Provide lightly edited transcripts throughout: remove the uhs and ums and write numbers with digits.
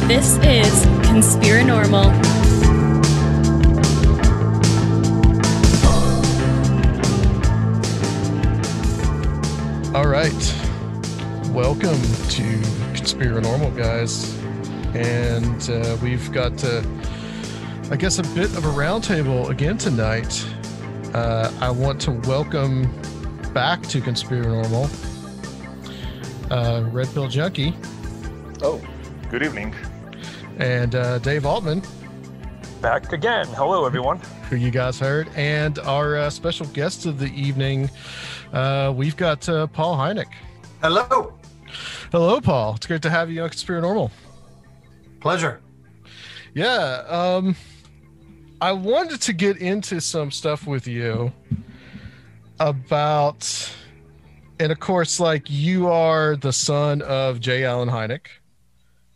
This is Conspirinormal. All right. Welcome to Conspirinormal, guys. And we've got, I guess, a bit of a roundtable again tonight. I want to welcome back to Conspirinormal Red Pill Junkie. Oh, good evening. And Dave Altman. Back again. Hello, everyone. Who you guys heard. And our special guest of the evening, we've got Paul Hynek. Hello. Hello, Paul. It's great to have you on Conspirinormal. Pleasure. Yeah. I wanted to get into some stuff with you about, and of course, like, you are the son of J. Allen Hynek,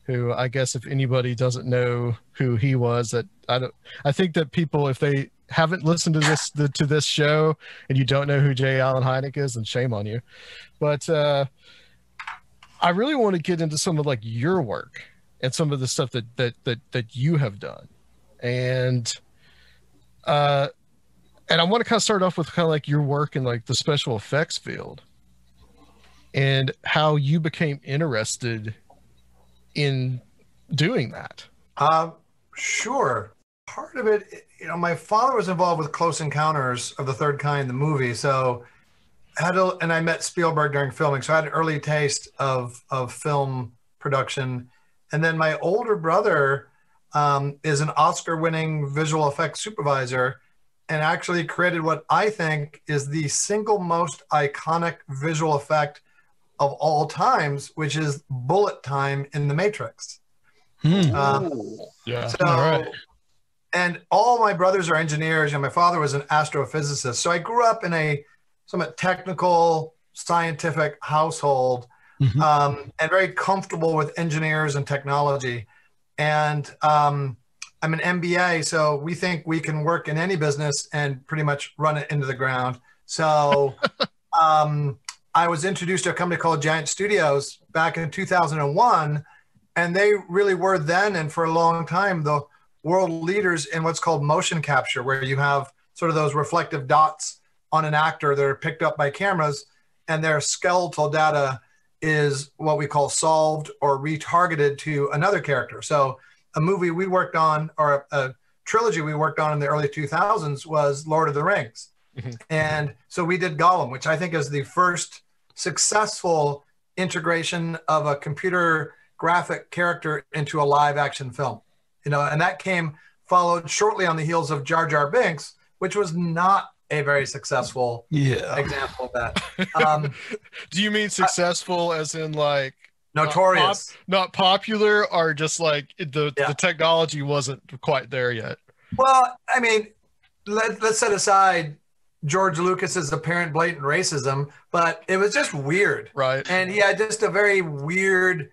who, I guess if anybody doesn't know who he was, that I think that people, if they haven't listened to this show and you don't know who J. Allen Hynek is, then shame on you. But I really want to get into some of like your work and some of the stuff that you have done. And I want to kind of start off with kind of like your work in like the special effects field and how you became interested in doing that. Sure. Part of it, my father was involved with Close Encounters of the Third Kind, the movie. So and I met Spielberg during filming. So I had an early taste of film production. And then my older brother is an Oscar-winning visual effects supervisor and actually created what I think is the single most iconic visual effect of all times, which is bullet time in The Matrix. Yeah. So, all right. And all my brothers are engineers, and my father was an astrophysicist. So I grew up in a somewhat technical, scientific household, and very comfortable with engineers and technology. And I'm an MBA, so we think we can work in any business and pretty much run it into the ground. So I was introduced to a company called Giant Studios back in 2001, and they really were then and for a long time the world leaders in what's called motion capture, where you have sort of those reflective dots on an actor that are picked up by cameras, and their skeletal data is what we call solved or retargeted to another character. So a movie we worked on, or a trilogy we worked on in the early 2000s, was Lord of the Rings. And so we did Gollum, which I think is the first successful integration of a computer graphic character into a live action film. And that followed shortly on the heels of Jar Jar Binks, which was not a very successful example of that. Do you mean successful as in like notorious, not popular, or just like the technology wasn't quite there yet? Well, I mean, let's set aside George Lucas's apparent blatant racism, but it was just weird, right? And he had just a very weird,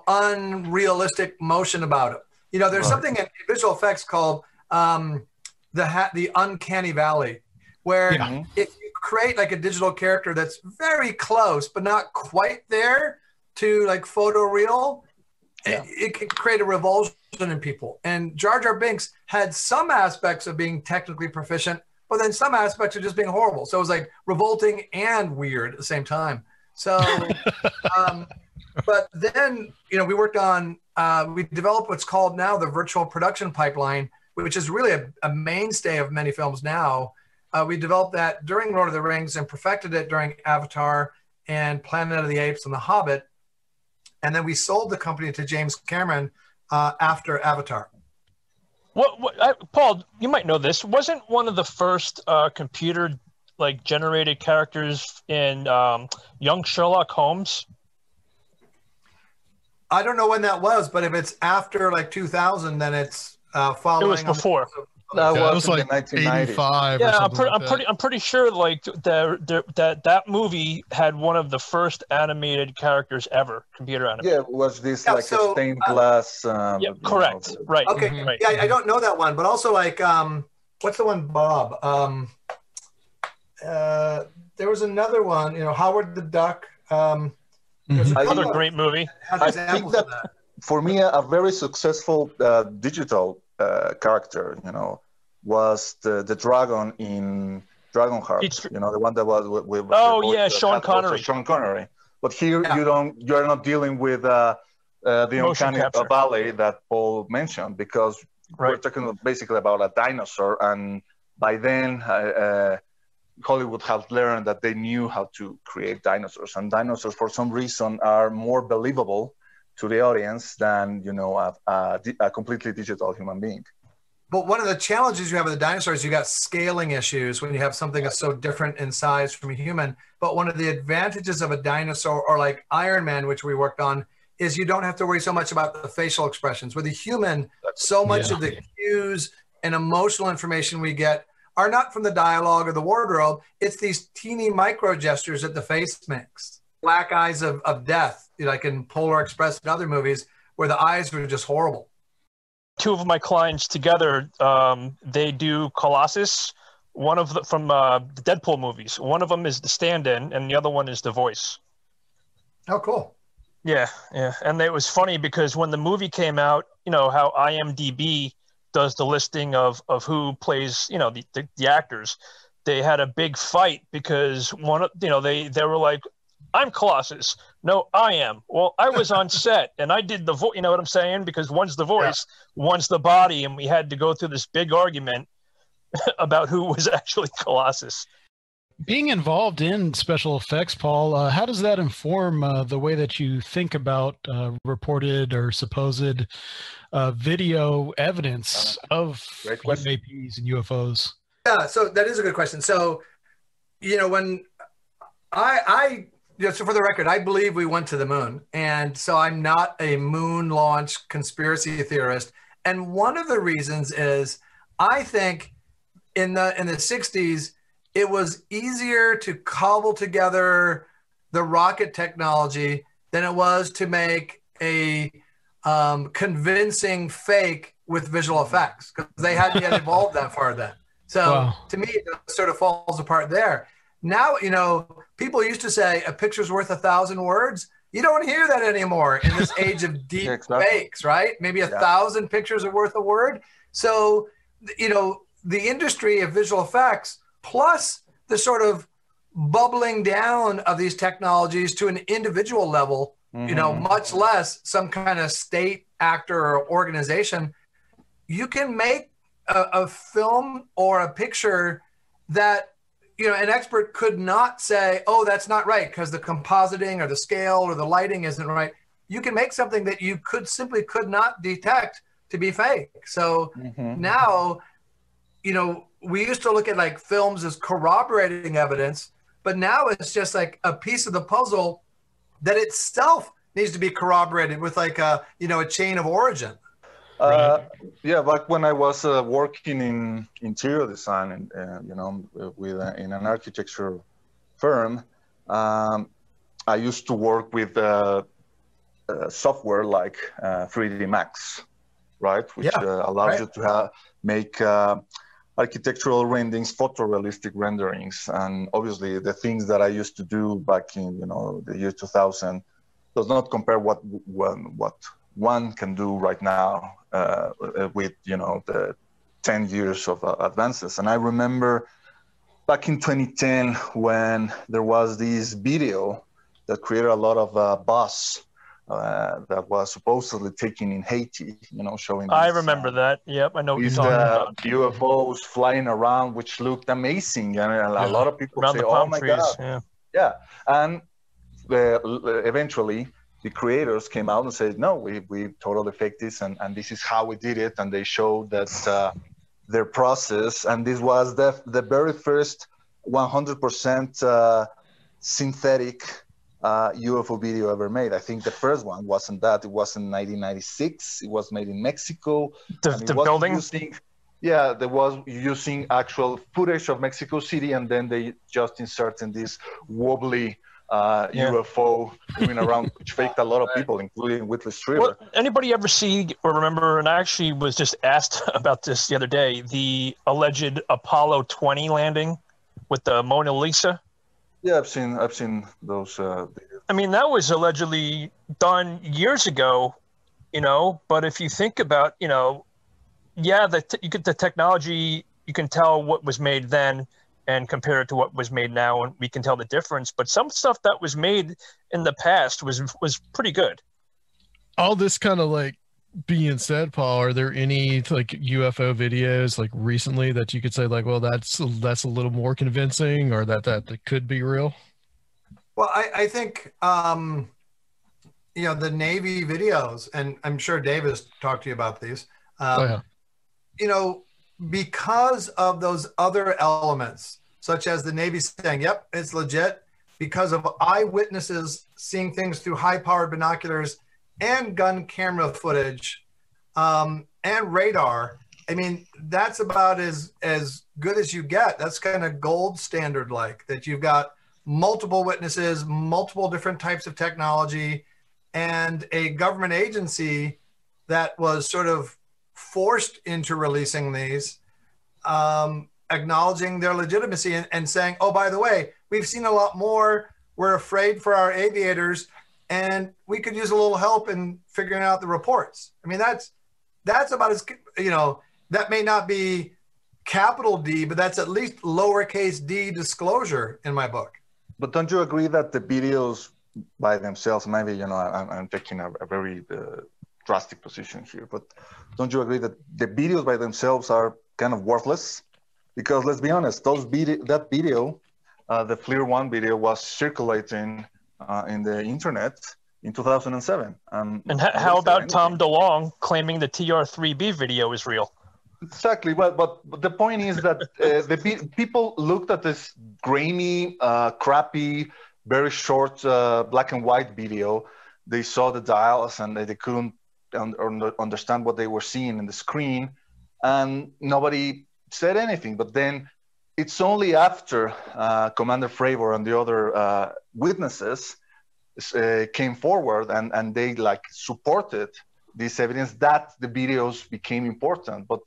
unrealistic motion about it. There's something in visual effects called the uncanny valley, where if you create like a digital character that's very close but not quite there to like photoreal, it can create a revulsion in people. And Jar Jar Binks had some aspects of being technically proficient, but then some aspects of just being horrible. So it was like revolting and weird at the same time. So, but then, we worked on, we developed what's called now the virtual production pipeline, which is really a mainstay of many films now. We developed that during Lord of the Rings and perfected it during Avatar and Planet of the Apes and The Hobbit. And then we sold the company to James Cameron after Avatar. Paul, you might know this. Wasn't one of the first computer generated characters in Young Sherlock Holmes? I don't know when that was, but if it's after 2000, then it's following. It was before. That was in like the 1990s. 85. Yeah, I'm pretty sure that movie had one of the first animated characters ever, computer animated. Yeah, it was this stained glass. Correct. Right. Okay. Right. Yeah, I don't know that one, but also what's the one, Bob? There was another one. Howard the Duck. Another great movie. I think that for me, a very successful digital character, was the dragon in Dragonheart. The one that was with Sean Connery. Sean Connery. But here you're not dealing with the uncanny valley that Paul mentioned, because we're talking basically about a dinosaur, and by then Hollywood had learned that they knew how to create dinosaurs, and dinosaurs for some reason are more believable to the audience than a completely digital human being. But one of the challenges you have with the dinosaurs, you got scaling issues when you have something that's so different in size from a human. But one of the advantages of a dinosaur, or like Iron Man, which we worked on, is you don't have to worry so much about the facial expressions. With a human, so much of the cues and emotional information we get are not from the dialogue or the wardrobe. It's these teeny micro gestures that the face makes. Black eyes of death, like in Polar Express and other movies, where the eyes were just horrible. Two of my clients together, they do Colossus. One of from the Deadpool movies. One of them is the stand-in, and the other one is the voice. Oh, cool. Yeah. And it was funny because when the movie came out, how IMDb does the listing of who plays, the actors. They had a big fight because they were like, I'm Colossus. No, I am. Well, I was on set and I did the voice. You know what I'm saying? Because one's the voice, one's the body, and we had to go through this big argument about who was actually Colossus. Being involved in special effects, Paul, how does that inform the way that you think about reported or supposed video evidence of UAPs and UFOs? Yeah, so that is a good question. So, when so for the record, I believe we went to the moon. And so I'm not a moon launch conspiracy theorist. And one of the reasons is I think in the 60s, it was easier to cobble together the rocket technology than it was to make a convincing fake with visual effects, because they hadn't yet evolved that far then. So to me, it sort of falls apart there. Now, people used to say a picture's worth 1,000 words. You don't hear that anymore in this age of deep fakes, right? Maybe 1,000 pictures are worth a word. So, the industry of visual effects, plus the sort of bubbling down of these technologies to an individual level, much less some kind of state actor or organization, you can make a film or a picture that an expert could not say, oh, that's not right because the compositing or the scale or the lighting isn't right. You can make something that you could not detect to be fake. So now, we used to look at like films as corroborating evidence, but now it's just like a piece of the puzzle that itself needs to be corroborated with like a chain of origin. Back when I was working in interior design and in an architecture firm, I used to work with software like 3D Max, right, which allows you to make architectural renderings, photorealistic renderings, and obviously the things that I used to do back in the year 2000 does not compare what one can do right now with the 10 years of advances. And I remember back in 2010 when there was this video that created a lot of buzz that was supposedly taken in Haiti, showing. I remember that. Yep, I know what you're talking about. UFOs flying around, which looked amazing, and a lot of people around say, "Oh my God!" Yeah, and eventually the creators came out and said, "No, we totally faked this, and this is how we did it," and they showed that their process, and this was the very first 100% synthetic UFO video ever made. I think the first one wasn't that. It was in 1996. It was made in Mexico. The building? They was using actual footage of Mexico City, and then they just inserted this wobbly UFO moving around, which faked a lot of people, including Whitley Strieber. Well, anybody ever see or remember, and I actually was just asked about this the other day, the alleged Apollo 20 landing with the Mona Lisa? Yeah, I've seen those videos. I mean, that was allegedly done years ago, but if you think about, yeah, you get the technology, you can tell what was made then and compare it to what was made now, and we can tell the difference. But some stuff that was made in the past was pretty good. All this kind of like being said, Paul, are there any like UFO videos like recently that you could say like, well, that's a little more convincing, or that could be real? Well, I think the Navy videos, and I'm sure Dave has talked to you about these. Because of those other elements, such as the Navy saying, "Yep, it's legit," because of eyewitnesses seeing things through high-powered binoculars and gun camera footage and radar. I mean, that's about as good as you get. That's kind of gold standard, like that. You've got multiple witnesses, multiple different types of technology, and a government agency that was sort of forced into releasing these, acknowledging their legitimacy and saying, oh, by the way, we've seen a lot more. We're afraid for our aviators, and we could use a little help in figuring out the reports. I mean, that's about as, that may not be capital D, but that's at least lowercase d disclosure in my book. But don't you agree that the videos by themselves, maybe, I'm taking a very drastic position here, but don't you agree that the videos by themselves are kind of worthless? Because let's be honest, that video, the FLIR 1 video, was circulating in the internet in 2007. And how about Tom DeLonge claiming the TR-3B video is real? Exactly, but the point is that people looked at this grainy, crappy, very short black and white video. They saw the dials and they couldn't understand what they were seeing in the screen, and nobody said anything. But then it's only after Commander Fravor and the other witnesses came forward and they supported this evidence that the videos became important. But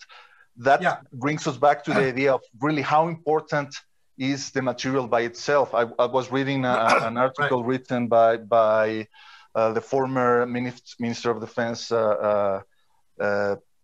that brings us back to the idea of really how important is the material by itself. I was reading an article written by the former Minister of Defense,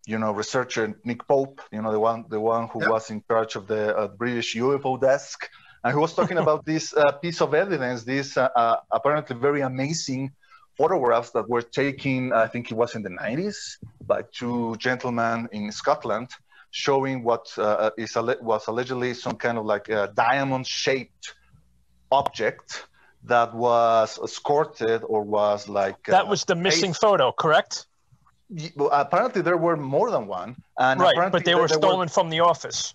researcher Nick Pope, the one who was in charge of the British UFO desk, and who was talking about this piece of evidence, this apparently very amazing photographs that were taken, I think it was in the 90s, by two gentlemen in Scotland, showing what was allegedly some kind of like a diamond-shaped object that was escorted or was like... That was the missing photo, correct? Well, apparently there were more than one. And right, but they were stolen from the office.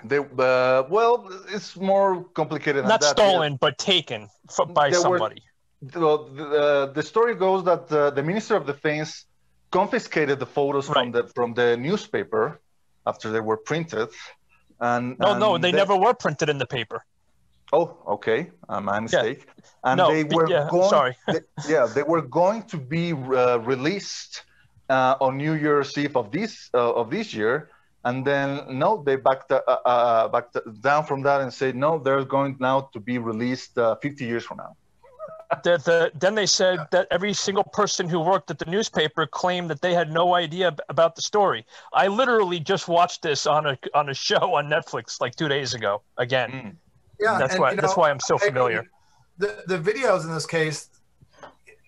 Well, it's more complicated than that. Not stolen, yeah. But taken by somebody. The story goes that the Minister of Defense confiscated the photos from the newspaper after they were printed. No, they never were printed in the paper. Oh, okay, my mistake. Yeah. And they were they were going to be released on New Year's Eve of this year, and then they backed down from that and said no, they're going now to be released 50 years from now. Then they said that every single person who worked at the newspaper claimed that they had no idea about the story. I literally just watched this on a show on Netflix like 2 days ago again. Mm. Yeah, that's why I'm so familiar. The videos in this case,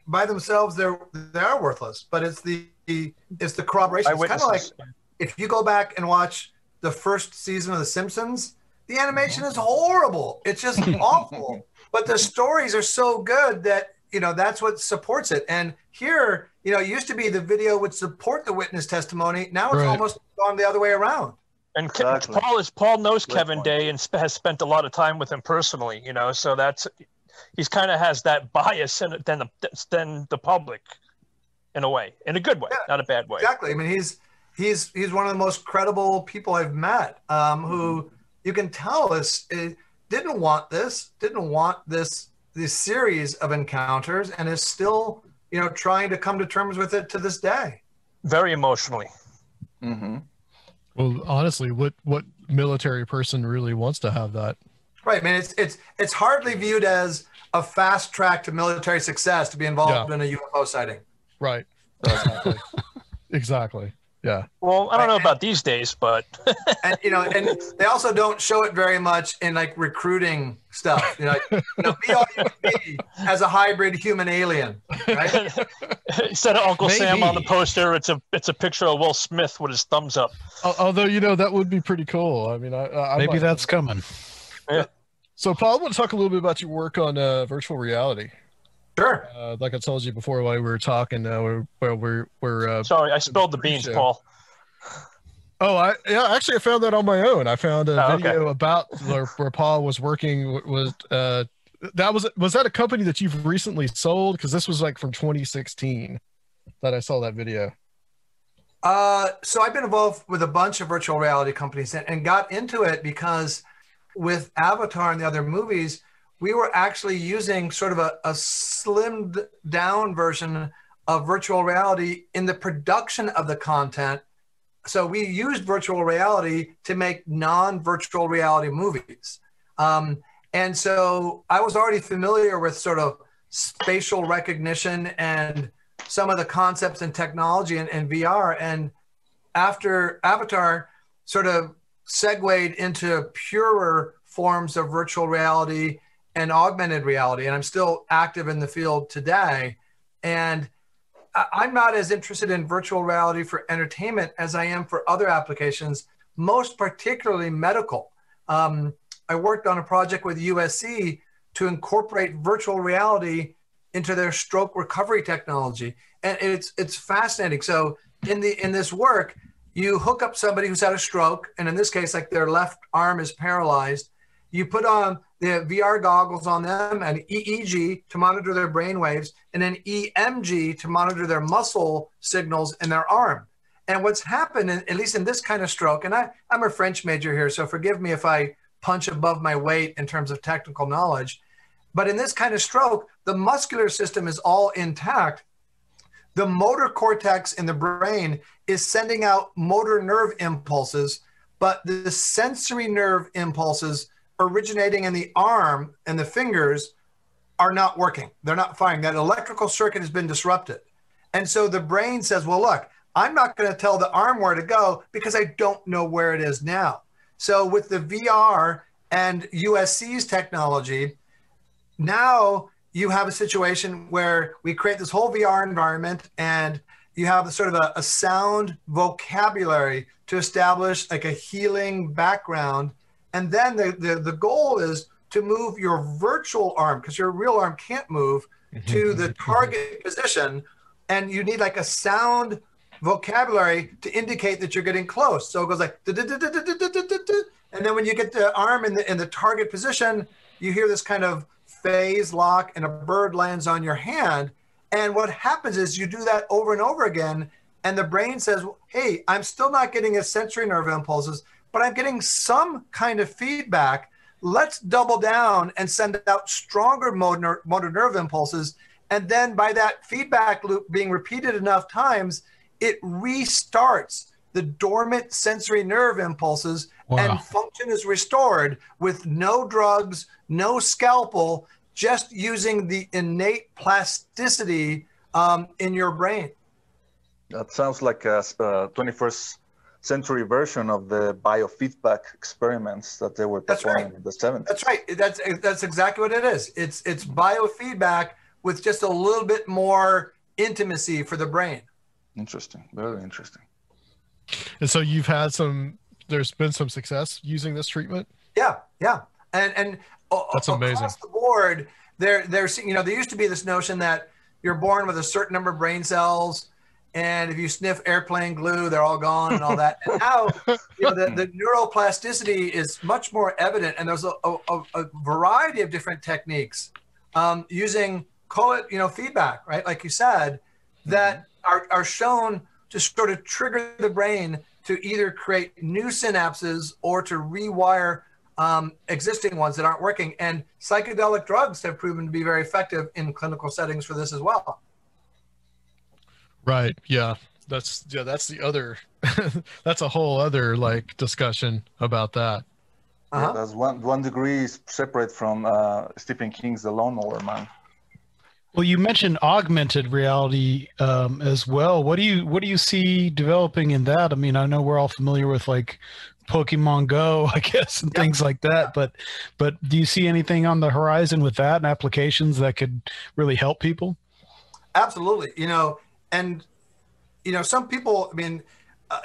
by themselves, they are worthless. But it's the corroboration. It's kind of like if you go back and watch the first season of The Simpsons, the animation is horrible. It's just awful. But the stories are so good that that's what supports it. And here, it used to be the video would support the witness testimony. Now it's almost gone the other way around. And Paul knows Kevin Day and has spent a lot of time with him personally, so he's kind of has that bias than the public in a way, in a good way, not a bad way. Exactly. I mean, he's one of the most credible people I've met, who you can tell didn't want this series of encounters and is still, trying to come to terms with it to this day. Very emotionally. Mm-hmm. Well, honestly, what military person really wants to have that? Right. I mean, it's hardly viewed as a fast track to military success to be involved in a UFO sighting. Right. Exactly. Exactly. Yeah. Well, I don't know about these days, but and and they also don't show it very much in like recruiting stuff. Be all you can be as a hybrid human alien, right? Instead of Uncle Sam on the poster, it's a picture of Will Smith with his thumbs up. Although that would be pretty cool. I mean, I maybe that's coming. Yeah. So, Paul, I want to talk a little bit about your work on virtual reality. Sure. Like I told you before while we were talking, we're sorry, I spilled the beans, Paul. Oh, actually I found that on my own. I found a video about where Paul was working. Was that a company that you've recently sold? Because this was like from 2016 that I saw that video. So I've been involved with a bunch of virtual reality companies and got into it because with Avatar and the other movies, we were actually using sort of a slimmed down version of virtual reality in the production of the content. So we used virtual reality to make non-virtual reality movies. And so I was already familiar with sort of spatial recognition and some of the concepts and technology in VR. And after Avatar sort of segued into purer forms of virtual reality and augmented reality, and I'm still active in the field today. And I'm not as interested in virtual reality for entertainment as I am for other applications, most particularly medical. I worked on a project with USC to incorporate virtual reality into their stroke recovery technology. And it's fascinating. So in this work, you hook up somebody who's had a stroke, and in this case, like their left arm is paralyzed. You put on the VR goggles on them and EEG to monitor their brain waves, and then EMG to monitor their muscle signals in their arm. And what's happened, at least in this kind of stroke, and I'm a French major here, so forgive me if I punch above my weight in terms of technical knowledge, but in this kind of stroke, the muscular system is all intact. The motor cortex in the brain is sending out motor nerve impulses, but the sensory nerve impulses originating in the arm and the fingers are not working. They're not firing. That electrical circuit has been disrupted. And so the brain says, well, look, I'm not going to tell the arm where to go because I don't know where it is now. So with the VR and USC's technology, now you have a situation where we create this whole VR environment and you have a sort of a sound vocabulary to establish like a healing background. And then the goal is to move your virtual arm, because your real arm can't move, to the target position. And you need like a sound vocabulary to indicate that you're getting close. So it goes like, and then when you get the arm in the target position, you hear this kind of phase lock and a bird lands on your hand. And what happens is you do that over and over again. And the brain says, hey, I'm still not getting a sensory nerve impulses, but I'm getting some kind of feedback. Let's double down and send out stronger motor nerve impulses. And then by that feedback loop being repeated enough times, it restarts the dormant sensory nerve impulses. Wow. And function is restored with no drugs, no scalpel, just using the innate plasticity in your brain. That sounds like a 21st century version of the biofeedback experiments that they were performing in the 70s. That's right. That's exactly what it is. It's biofeedback with just a little bit more intimacy for the brain. Interesting. Very interesting. And so there's been some success using this treatment? Yeah. And that's amazing. Across the board, there used to be this notion that you're born with a certain number of brain cells, and if you sniff airplane glue, they're all gone and all that. And now, the neuroplasticity is much more evident, and there's a variety of different techniques using, call it, feedback, right? Like you said, that are shown to sort of trigger the brain to either create new synapses or to rewire existing ones that aren't working. And psychedelic drugs have proven to be very effective in clinical settings for this as well. Right. Yeah. That's the other, that's a whole other discussion about that. Yeah, that's one degree separate from Stephen King's The Lawnmower Man. Well, you mentioned augmented reality as well. What do you see developing in that? I mean, I know we're all familiar with like Pokemon Go, I guess, and things like that. But do you see anything on the horizon with that and applications that could really help people? Absolutely. And some people. I mean,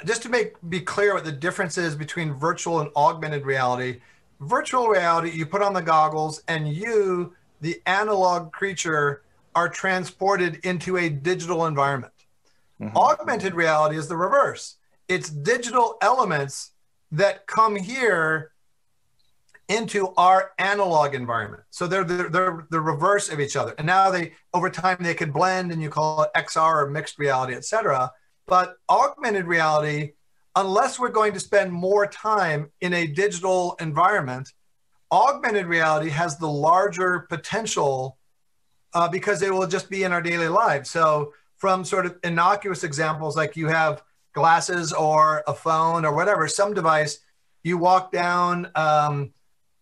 just to be clear what the difference is between virtual and augmented reality. Virtual reality, you put on the goggles, and you, the analog creature, are transported into a digital environment. Augmented reality is the reverse. It's digital elements that come here into our analog environment. So they're the reverse of each other. And now over time they can blend, and you call it XR or mixed reality, et cetera. But augmented reality, unless we're going to spend more time in a digital environment, augmented reality has the larger potential because it will just be in our daily lives. So from sort of innocuous examples, like you have glasses or a phone or whatever, some device, you walk down an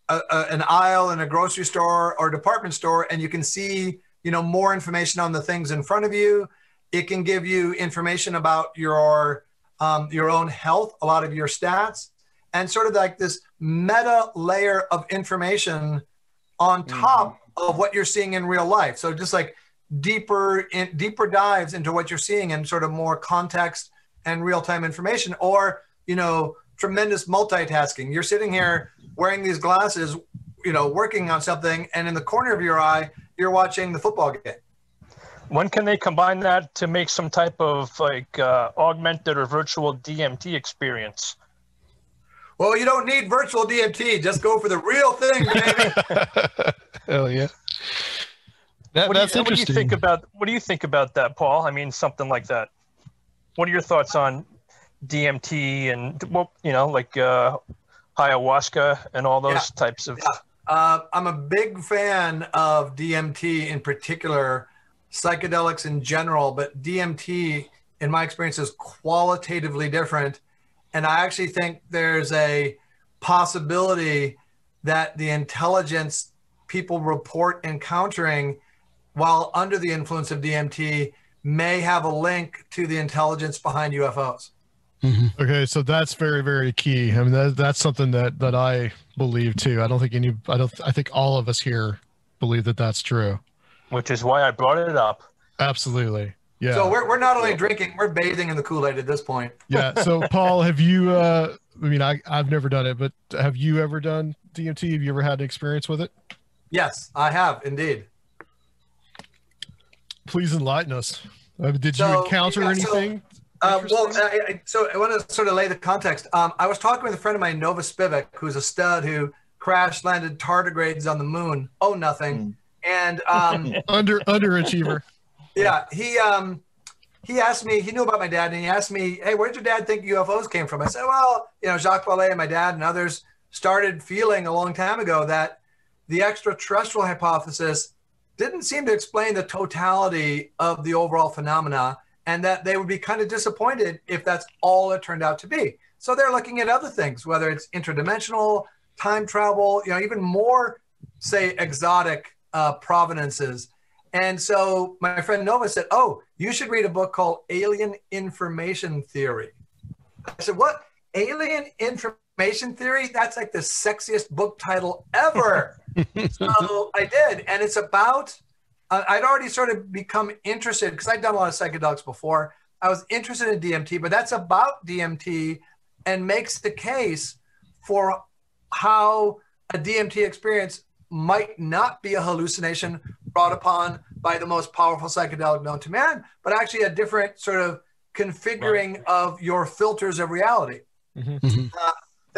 aisle in a grocery store or department store, and you can see, more information on the things in front of you. It can give you information about your own health, a lot of your stats, and sort of like this meta layer of information on top of what you're seeing in real life. So just like deeper dives into what you're seeing and sort of more context and real-time information, or, tremendous multitasking. You're sitting here wearing these glasses, working on something, and in the corner of your eye, you're watching the football game. When can they combine that to make some type of like augmented or virtual DMT experience? Well, you don't need virtual DMT. Just go for the real thing, baby. Hell yeah. That's interesting. What do you think about that, Paul? I mean, something like that. What are your thoughts on DMT and like ayahuasca and all those types of? I'm a big fan of DMT in particular, psychedelics in general, but DMT, in my experience, is qualitatively different. And I actually think there's a possibility that the intelligence people report encountering while under the influence of DMT may have a link to the intelligence behind UFOs. Okay, so that's very, very key. I mean, that's something that I believe too. I think all of us here believe that that's true. Which is why I brought it up. Absolutely. Yeah. So we're not only drinking, we're bathing in the Kool-Aid at this point. Yeah. So Paul, have you, I've never done it, but have you ever done DMT? Have you ever had an experience with it? Yes, I have indeed. Please enlighten us. Did you encounter anything? So I want to sort of lay the context. I was talking with a friend of mine, Nova Spivak, who's a stud who crash landed tardigrades on the moon. Oh, nothing. And underachiever. Yeah, he asked me. He knew about my dad, and he asked me, "Hey, where did your dad think UFOs came from?" I said, "Well, Jacques Vallée and my dad and others started feeling a long time ago that the extraterrestrial hypothesis didn't seem to explain the totality of the overall phenomena, and that they would be kind of disappointed if that's all it turned out to be. So they're looking at other things, whether it's interdimensional, time travel, even more, say, exotic provenances." And so my friend Nova said, "Oh, you should read a book called Alien Information Theory." I said, "What? Alien Information Theory? That's like the sexiest book title ever." So I did. And it's about, I'd already sort of become interested because I'd done a lot of psychedelics before. I was interested in DMT, but that's about DMT and makes the case for how a DMT experience might not be a hallucination brought upon by the most powerful psychedelic known to man, but actually a different sort of configuring of your filters of reality. Then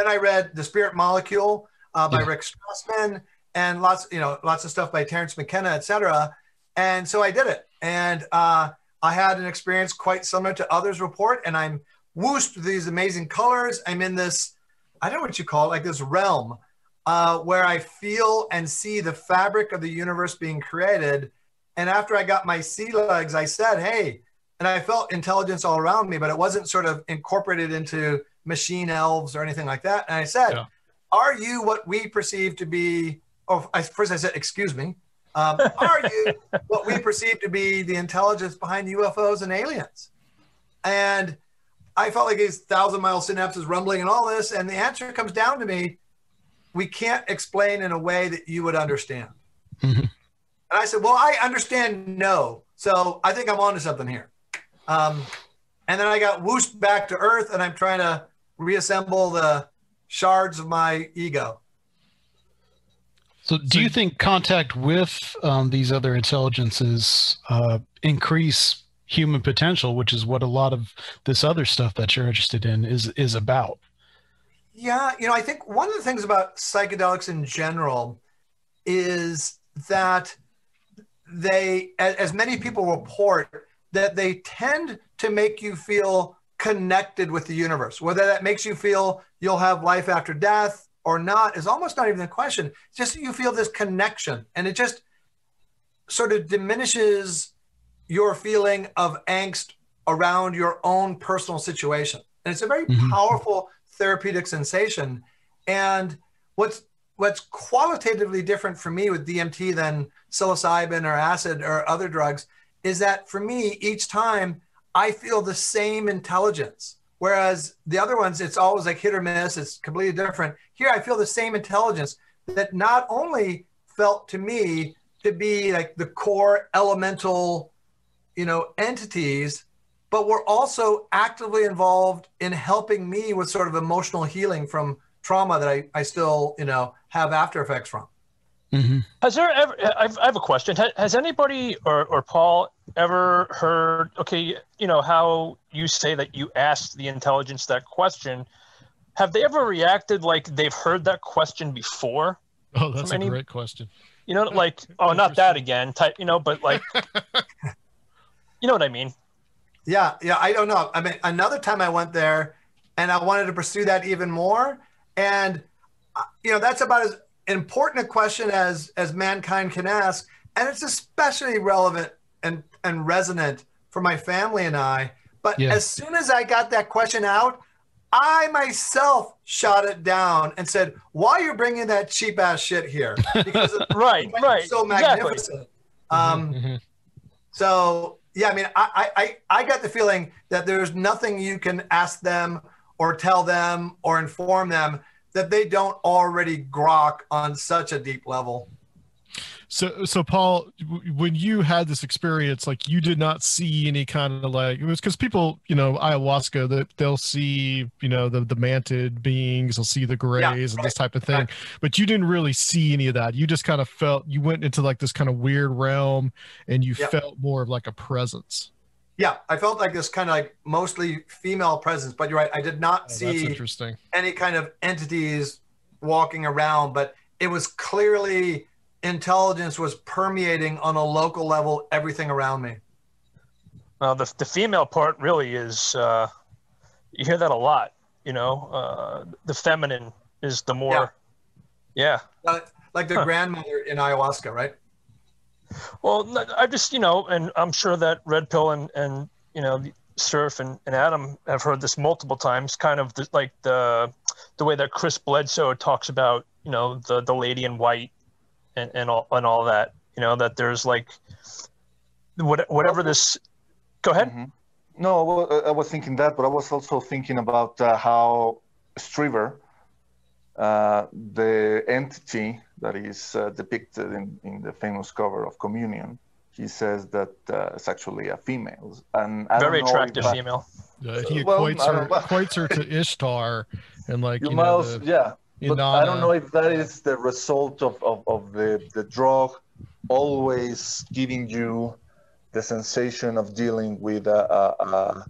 I read The Spirit Molecule by Rick Strassman, and lots of stuff by Terence McKenna, et cetera. And so I did it. And I had an experience quite similar to others' report, and I'm whooshed with these amazing colors. I'm in this, I don't know what you call it, like this realm where I feel and see the fabric of the universe being created. And after I got my sea legs, I said, "Hey," and I felt intelligence all around me, but it wasn't sort of incorporated into machine elves or anything like that. And I said, are you what we perceive to be, first I said, excuse me, are you what we perceive to be the intelligence behind UFOs and aliens? And I felt like these 1,000-mile synapses rumbling and all this. And the answer comes down to me, we can't explain in a way that you would understand. Mm-hmm. And I said, well, I understand no. So I think I'm onto something here. And then I got whooshed back to Earth, and I'm trying to reassemble the shards of my ego. So do you think contact with these other intelligences increase human potential, which is what a lot of this other stuff that you're interested in is about? Yeah, I think one of the things about psychedelics in general is that they, as many people report, that they tend to make you feel connected with the universe. Whether that makes you feel you'll have life after death or not is almost not even a question. It's just that you feel this connection, and it just sort of diminishes your feeling of angst around your own personal situation. And it's a very powerful therapeutic sensation. And what's qualitatively different for me with DMT than psilocybin or acid or other drugs is that for me, each time I feel the same intelligence. Whereas the other ones, it's always like hit or miss. It's completely different. Here, I feel the same intelligence that not only felt to me to be like the core elemental, entities, but were also actively involved in helping me with sort of emotional healing from trauma that I still, have after effects from. Mm-hmm. Has there ever, I have a question. Has anybody or Paul ever heard, how you say that you asked the intelligence that question? Have they ever reacted like they've heard that question before? Oh, that's a great question. Not that again type, but like, you know what I mean? Yeah. I don't know. I mean, another time I went there and I wanted to pursue that even more. And, that's about as important a question as mankind can ask. And it's especially relevant and resonant for my family and I. But as soon as I got that question out, I myself shot it down and said, why are you bringing that cheap ass shit here? Because it's so magnificent. So, yeah, I mean, I got the feeling that there's nothing you can ask them or tell them or inform them that they don't already grok on such a deep level. So Paul, when you had this experience, like you did not see any kind of like, it was because people, ayahuasca, that they'll see, the manted beings, they'll see the grays and this type of thing, but you didn't really see any of that. You just kind of felt, you went into like this kind of weird realm and you felt more of like a presence. Yeah, I felt like this kind of like mostly female presence, but you're right. I did not see any kind of entities walking around, but it was clearly intelligence was permeating on a local level everything around me. Well, the female part really is, you hear that a lot, the feminine is the more, like the grandmother in ayahuasca, right? Well, I just, and I'm sure that Red Pill and Surf and Adam have heard this multiple times, kind of like the way that Chris Bledsoe talks about, the lady in white and all that, that there's like whatever this. Go ahead. Mm-hmm. No, I was thinking that, but I was also thinking about how Striver, the entity that is depicted in the famous cover of Communion, he says that it's actually a female, and I very don't know attractive female. He equates her to Ishtar, and like but Inanna. I don't know if that is the result of the drug always giving you the sensation of dealing with a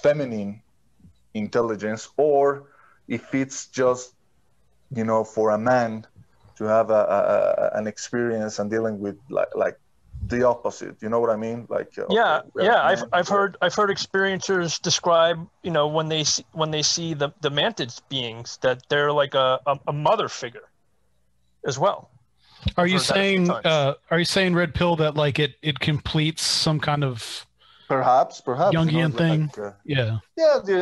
feminine intelligence, or if it's just for a man to have an experience and dealing with like the opposite. You know what I mean? Like I've heard experiencers describe when they see the manted beings that they're like a mother figure as well. Are you saying Red Pill that like it completes some kind of perhaps Jungian thing?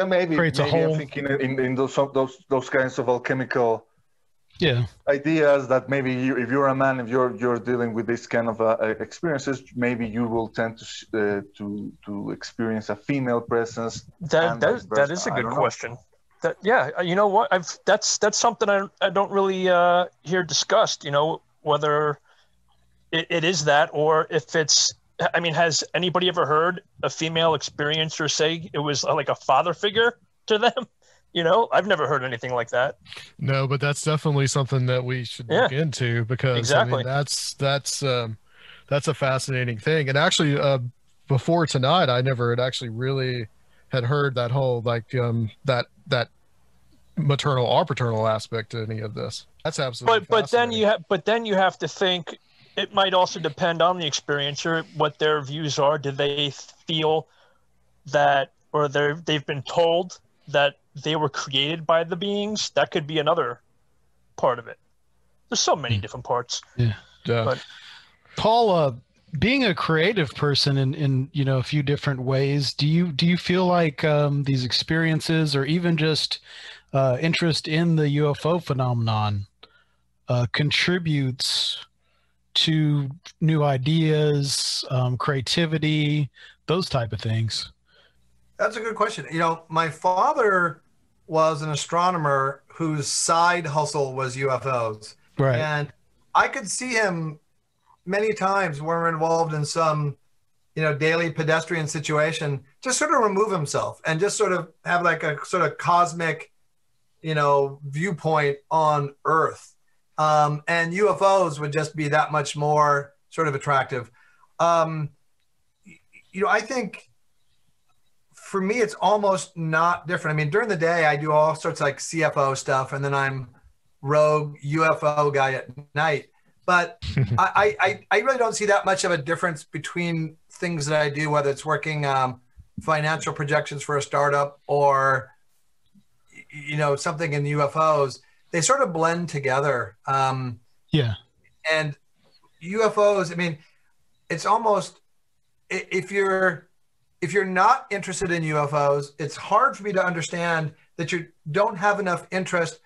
Maybe creates maybe a whole. I'm thinking in those kinds of alchemical ideas that maybe if you're a man, if you're dealing with this kind of experiences, maybe you will tend to experience a female presence. That is a good question. You know what? That's something I don't really hear discussed. You know, whether it is that, or if it's. I mean, has anybody ever heard a female experiencer say it was like a father figure to them? You know, I've never heard anything like that. No, but that's definitely something that we should look into, because exactly. I mean, that's a fascinating thing. And actually, before tonight, I never had actually really had heard that whole like that maternal or paternal aspect to any of this. That's absolutely. But then you have to think. It might also depend on the experiencer, what their views are. Do they feel that, or they've been told that they were created by the beings? That could be another part of it. There's so many different parts. Yeah. But Paul, being a creative person in a few different ways, do you feel like these experiences, or even just interest in the UFO phenomenon, contributes to new ideas, creativity, those type of things? That's a good question. You know, my father was an astronomer whose side hustle was UFOs. Right. And I could see him many times when we're involved in some, daily pedestrian situation, just sort of remove himself and just sort of have like a sort of cosmic, viewpoint on Earth. And UFOs would just be that much more sort of attractive. I think for me, it's almost not different. I mean, during the day, I do all sorts of like CFO stuff, and then I'm rogue UFO guy at night. But I really don't see that much of a difference between things that I do, whether it's working financial projections for a startup or, something in UFOs. They sort of blend together. And UFOs, I mean, it's almost, if you're not interested in UFOs, it's hard for me to understand that you don't have enough interest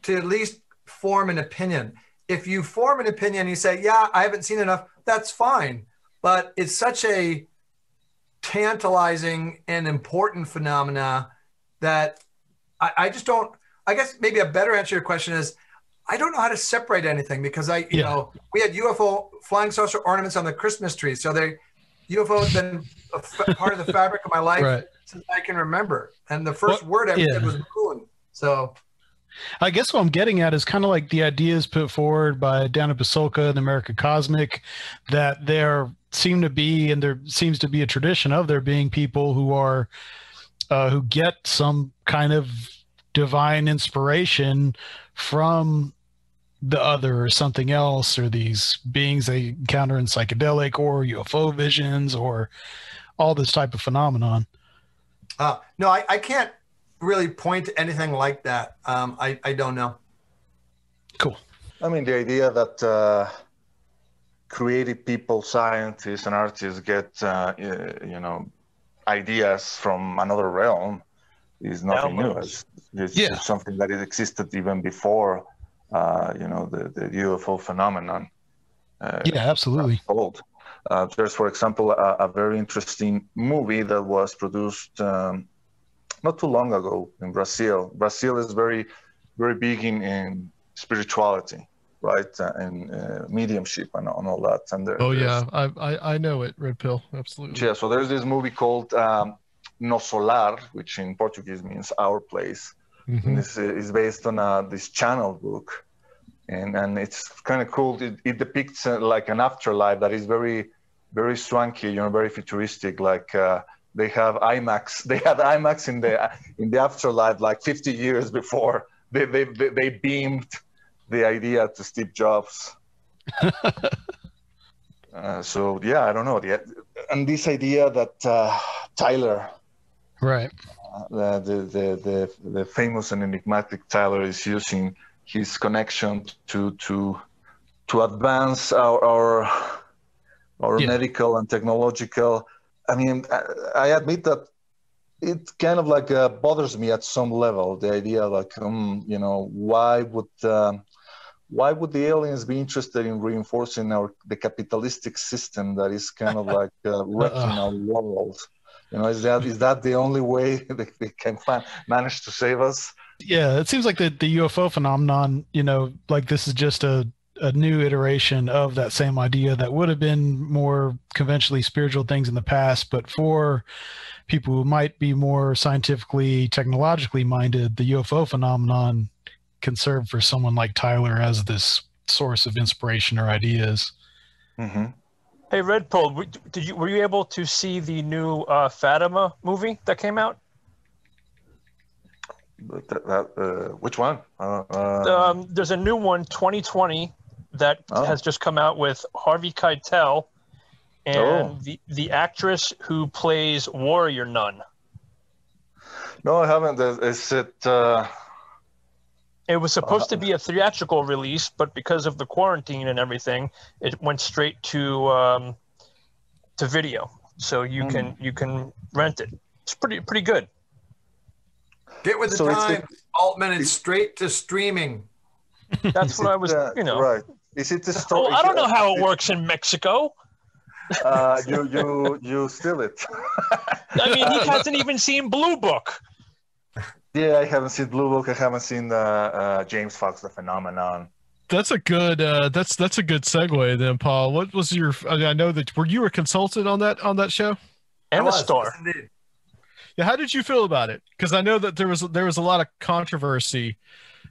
to at least form an opinion. If you form an opinion, you say, yeah, I haven't seen enough, that's fine. But it's such a tantalizing and important phenomena that I just don't. I guess maybe a better answer to your question is, I don't know how to separate anything, because we had UFO flying saucer ornaments on the Christmas tree. So UFO has been part of the fabric of my life since I can remember. And the first word I said was moon. So I guess what I'm getting at is kind of like the ideas put forward by Dana Pasolka and America Cosmic, that there seems to be a tradition of there being people who are who get some kind of divine inspiration from the other or something else, or these beings they encounter in psychedelic or UFO visions or all this type of phenomenon. No, I can't really point to anything like that. I don't know. Cool. I mean, the idea that creative people, scientists and artists get, ideas from another realm is nothing new. It's something that existed even before, the UFO phenomenon. Absolutely. There's, for example, a very interesting movie that was produced not too long ago in Brazil. Brazil is very, very big in spirituality, right? And mediumship and all that. And I know it, Red Pill, absolutely. Yeah, so there's this movie called No Solar, which in Portuguese means Our Place. Mm-hmm. And this is based on this channel book. And it's kind of cool. It depicts like an afterlife that is very, very swanky, very futuristic. Like they have IMAX. They had IMAX in the afterlife like 50 years before they beamed the idea to Steve Jobs. So yeah, I don't know. And this idea that Tyler, right, the famous and enigmatic Tyler, is using his connection to advance our medical and technological. I mean, I admit that it kind of like bothers me at some level. The idea, like, why would why would the aliens be interested in reinforcing the capitalistic system that is kind of like wrecking our world? You know, is that the only way they can manage to save us? Yeah, it seems like the UFO phenomenon, you know, like this is just a new iteration of that same idea that would have been more conventionally spiritual things in the past, but for people who might be more scientifically, technologically minded, the UFO phenomenon can serve for someone like Tyler as this source of inspiration or ideas. Mm-hmm. Hey, Red Pole, were you able to see the new Fatima movie that came out? Which one? There's a new one, 2020, that has just come out with Harvey Keitel and the actress who plays Warrior Nun. No, I haven't. Is it? It was supposed to be a theatrical release, but because of the quarantine and everything, it went straight to video. So you can rent it. It's pretty good. Get with the times, Altman. It's straight to streaming. That's what I was, Right. Is it the story? Oh, I don't know how it works in Mexico. You steal it. I mean, he hasn't even seen Blue Book. Yeah, I haven't seen Blue Book. I haven't seen James Fox, The Phenomenon. That's a good that's a good segue then, Paul. What was your? I know that were you a consultant on that show? And a star. Indeed. Yeah, how did you feel about it? Because I know that there was a lot of controversy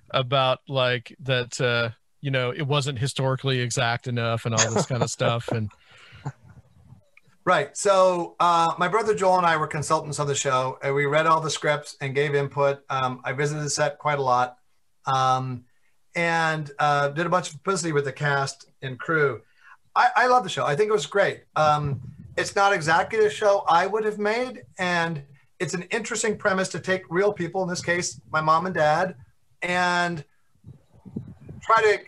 about like that. It wasn't historically exact enough and all this kind of stuff. And right. So my brother Joel and I were consultants on the show, and we read all the scripts and gave input. I visited the set quite a lot, and did a bunch of publicity with the cast and crew. I love the show. I think it was great. It's not exactly the show I would have made, and it's an interesting premise to take real people, in this case, my mom and dad, and try to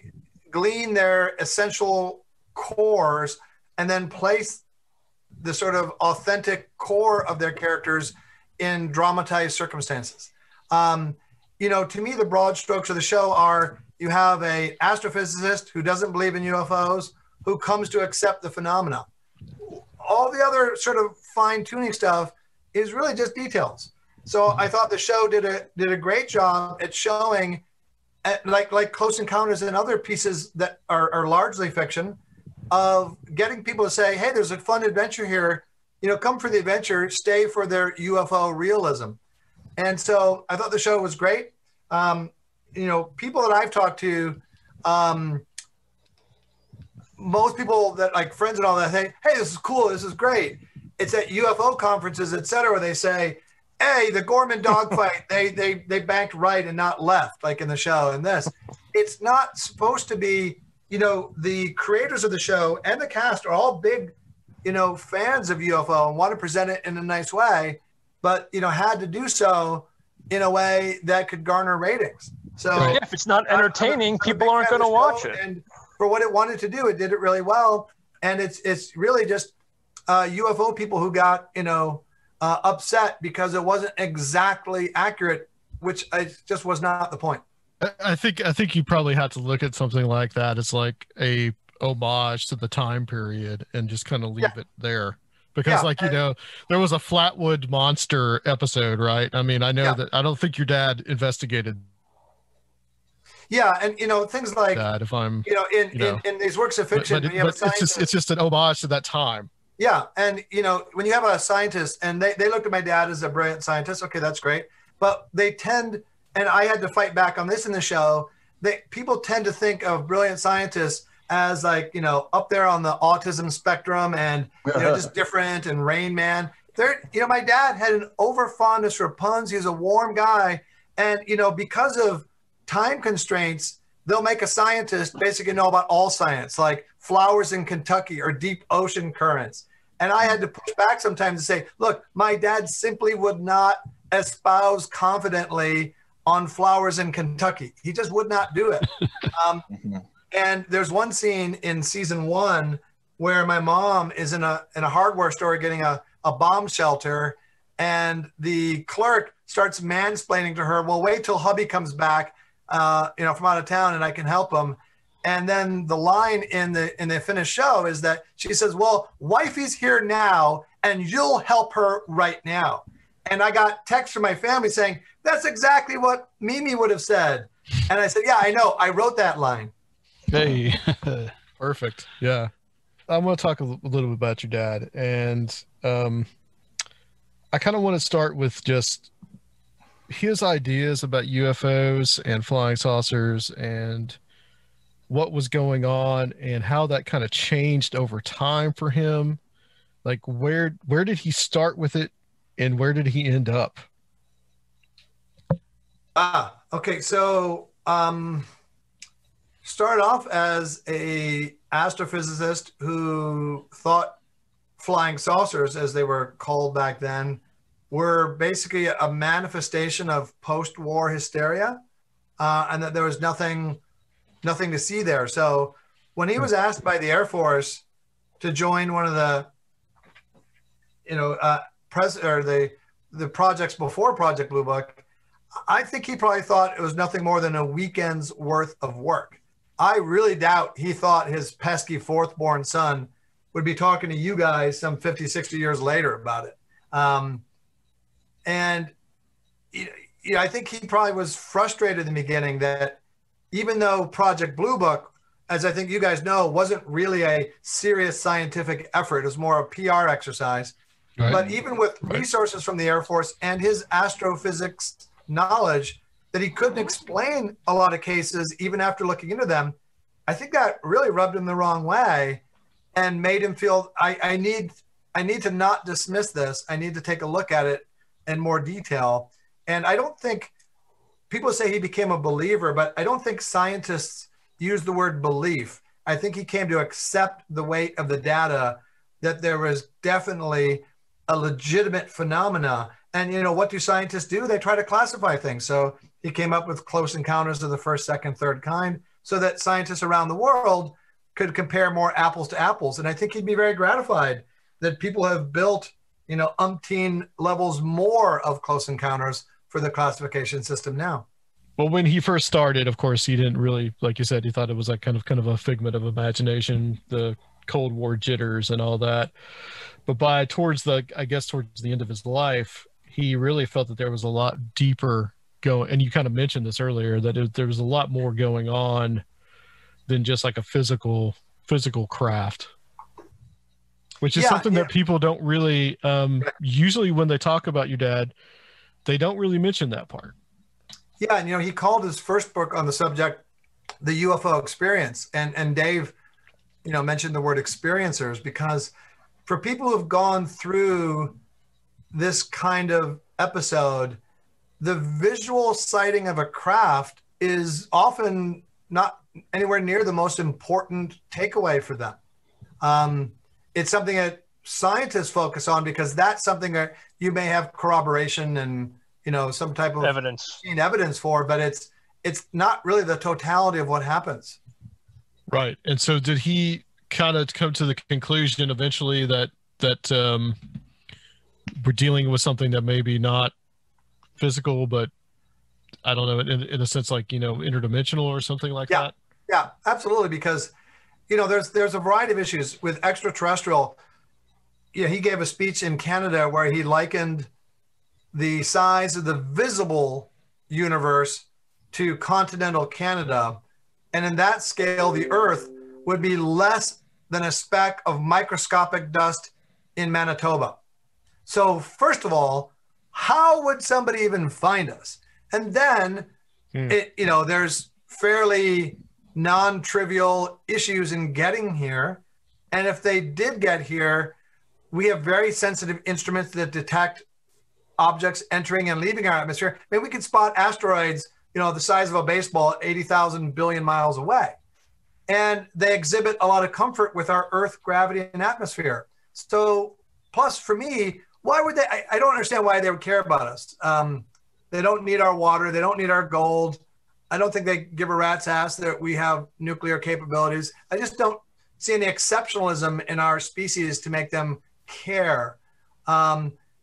glean their essential cores and then place the sort of authentic core of their characters in dramatized circumstances. To me, the broad strokes of the show are you have an astrophysicist who doesn't believe in UFOs, who comes to accept the phenomena. All the other sort of fine-tuning stuff is really just details. So I thought the show did a great job at showing, like Close Encounters and other pieces that are largely fiction, of getting people to say, hey, there's a fun adventure here. Come for the adventure, stay for their UFO realism. And so I thought the show was great. People that I've talked to, most people that like friends and all that say, hey, this is cool, this is great. It's at UFO conferences, et cetera, where they say, hey, the Gorman dogfight, they banked right and not left, like in the show. And this, it's not supposed to be, the creators of the show and the cast are all big, fans of UFO and want to present it in a nice way, but, had to do so in a way that could garner ratings. So yeah, if it's not entertaining, people aren't going to watch it. And for what it wanted to do, it did it really well. And it's really just UFO people who got, upset because it wasn't exactly accurate, which just was not the point. I think you probably have to look at something like that as like a homage to the time period and just kind of leave it there. Because there was a Flatwood monster episode, right? I mean, I know that I don't think your dad investigated. Yeah, and things like that. If I'm, in these works of fiction, but it's just an homage to that time. Yeah, and when you have a scientist, and they looked at my dad as a brilliant scientist, okay, that's great, but they tend, and I had to fight back on this in the show, people tend to think of brilliant scientists as like, up there on the autism spectrum and, just different and Rain Man. My dad had an overfondness for puns. He was a warm guy. And, because of time constraints, they'll make a scientist basically know about all science, like flowers in Kentucky or deep ocean currents. And I had to push back sometimes and say, look, my dad simply would not espouse confidently on flowers in Kentucky. He just would not do it. And there's one scene in season 1 where my mom is in a hardware store getting a bomb shelter, and the clerk starts mansplaining to her, well, wait till hubby comes back, from out of town and I can help him. And then the line in the finished show is that she says, well, wifey's here now and you'll help her right now. And I got text from my family saying, that's exactly what Mimi would have said. And I said, yeah, I know. I wrote that line. Hey. Perfect. Yeah. I'm going to talk a little bit about your dad. And I kind of want to start with just his ideas about UFOs and flying saucers and what was going on and how that kind of changed over time for him. Like where did he start with it and where did he end up? Okay. So started off as a astrophysicist who thought flying saucers, as they were called back then, were basically a manifestation of post-war hysteria, and that there was nothing to see there. So when he was asked by the Air Force to join one of the, the projects before Project Blue Book, I think he probably thought it was nothing more than a weekend's worth of work. I really doubt he thought his pesky fourth-born son would be talking to you guys some 50, 60 years later about it. And I think he probably was frustrated in the beginning that even though Project Blue Book, as I think you guys know, wasn't really a serious scientific effort, it was more a PR exercise. Right. But even with resources from the Air Force and his astrophysics knowledge, that he couldn't explain a lot of cases even after looking into them, I think that really rubbed him the wrong way and made him feel, I need to not dismiss this. I need to take a look at it in more detail. And I don't think, people say he became a believer, but I don't think scientists use the word belief. I think he came to accept the weight of the data, that there was definitely a legitimate phenomena. And, what do scientists do? They try to classify things. So he came up with close encounters of the first, second, third kind, so that scientists around the world could compare more apples to apples. And I think he'd be very gratified that people have built, umpteen levels more of close encounters for the classification system now. Well, when he first started, of course, he didn't really, like you said, he thought it was like kind of a figment of imagination, the Cold War jitters and all that. But towards the end of his life, he really felt that there was a lot deeper going. And you kind of mentioned this earlier, that there was a lot more going on than just like a physical craft, which is something that people don't really, usually when they talk about your dad, they don't really mention that part. Yeah. And, he called his first book on the subject, The UFO Experience. And Dave, mentioned the word experiencers, because for people who've gone through this kind of episode, the visual sighting of a craft is often not anywhere near the most important takeaway for them. It's something that scientists focus on because that's something that you may have corroboration and, some type of evidence for, but it's not really the totality of what happens. Right. And so did he kind of come to the conclusion eventually that we're dealing with something that maybe not physical, but I don't know, in a sense, like, interdimensional or something like that? Yeah, absolutely. Because, there's a variety of issues with extraterrestrial. He gave a speech in Canada where he likened the size of the visible universe to continental Canada. And in that scale, the Earth would be less than a speck of microscopic dust in Manitoba. So first of all, how would somebody even find us? And then, there's fairly non-trivial issues in getting here. And if they did get here, we have very sensitive instruments that detect objects entering and leaving our atmosphere. I mean, we can spot asteroids, the size of a baseball at 80,000 billion miles away. And they exhibit a lot of comfort with our Earth, gravity, and atmosphere. So, plus for me, why would they? I don't understand why they would care about us. They don't need our water. They don't need our gold. I don't think they give a rat's ass that we have nuclear capabilities. I just don't see any exceptionalism in our species to make them care.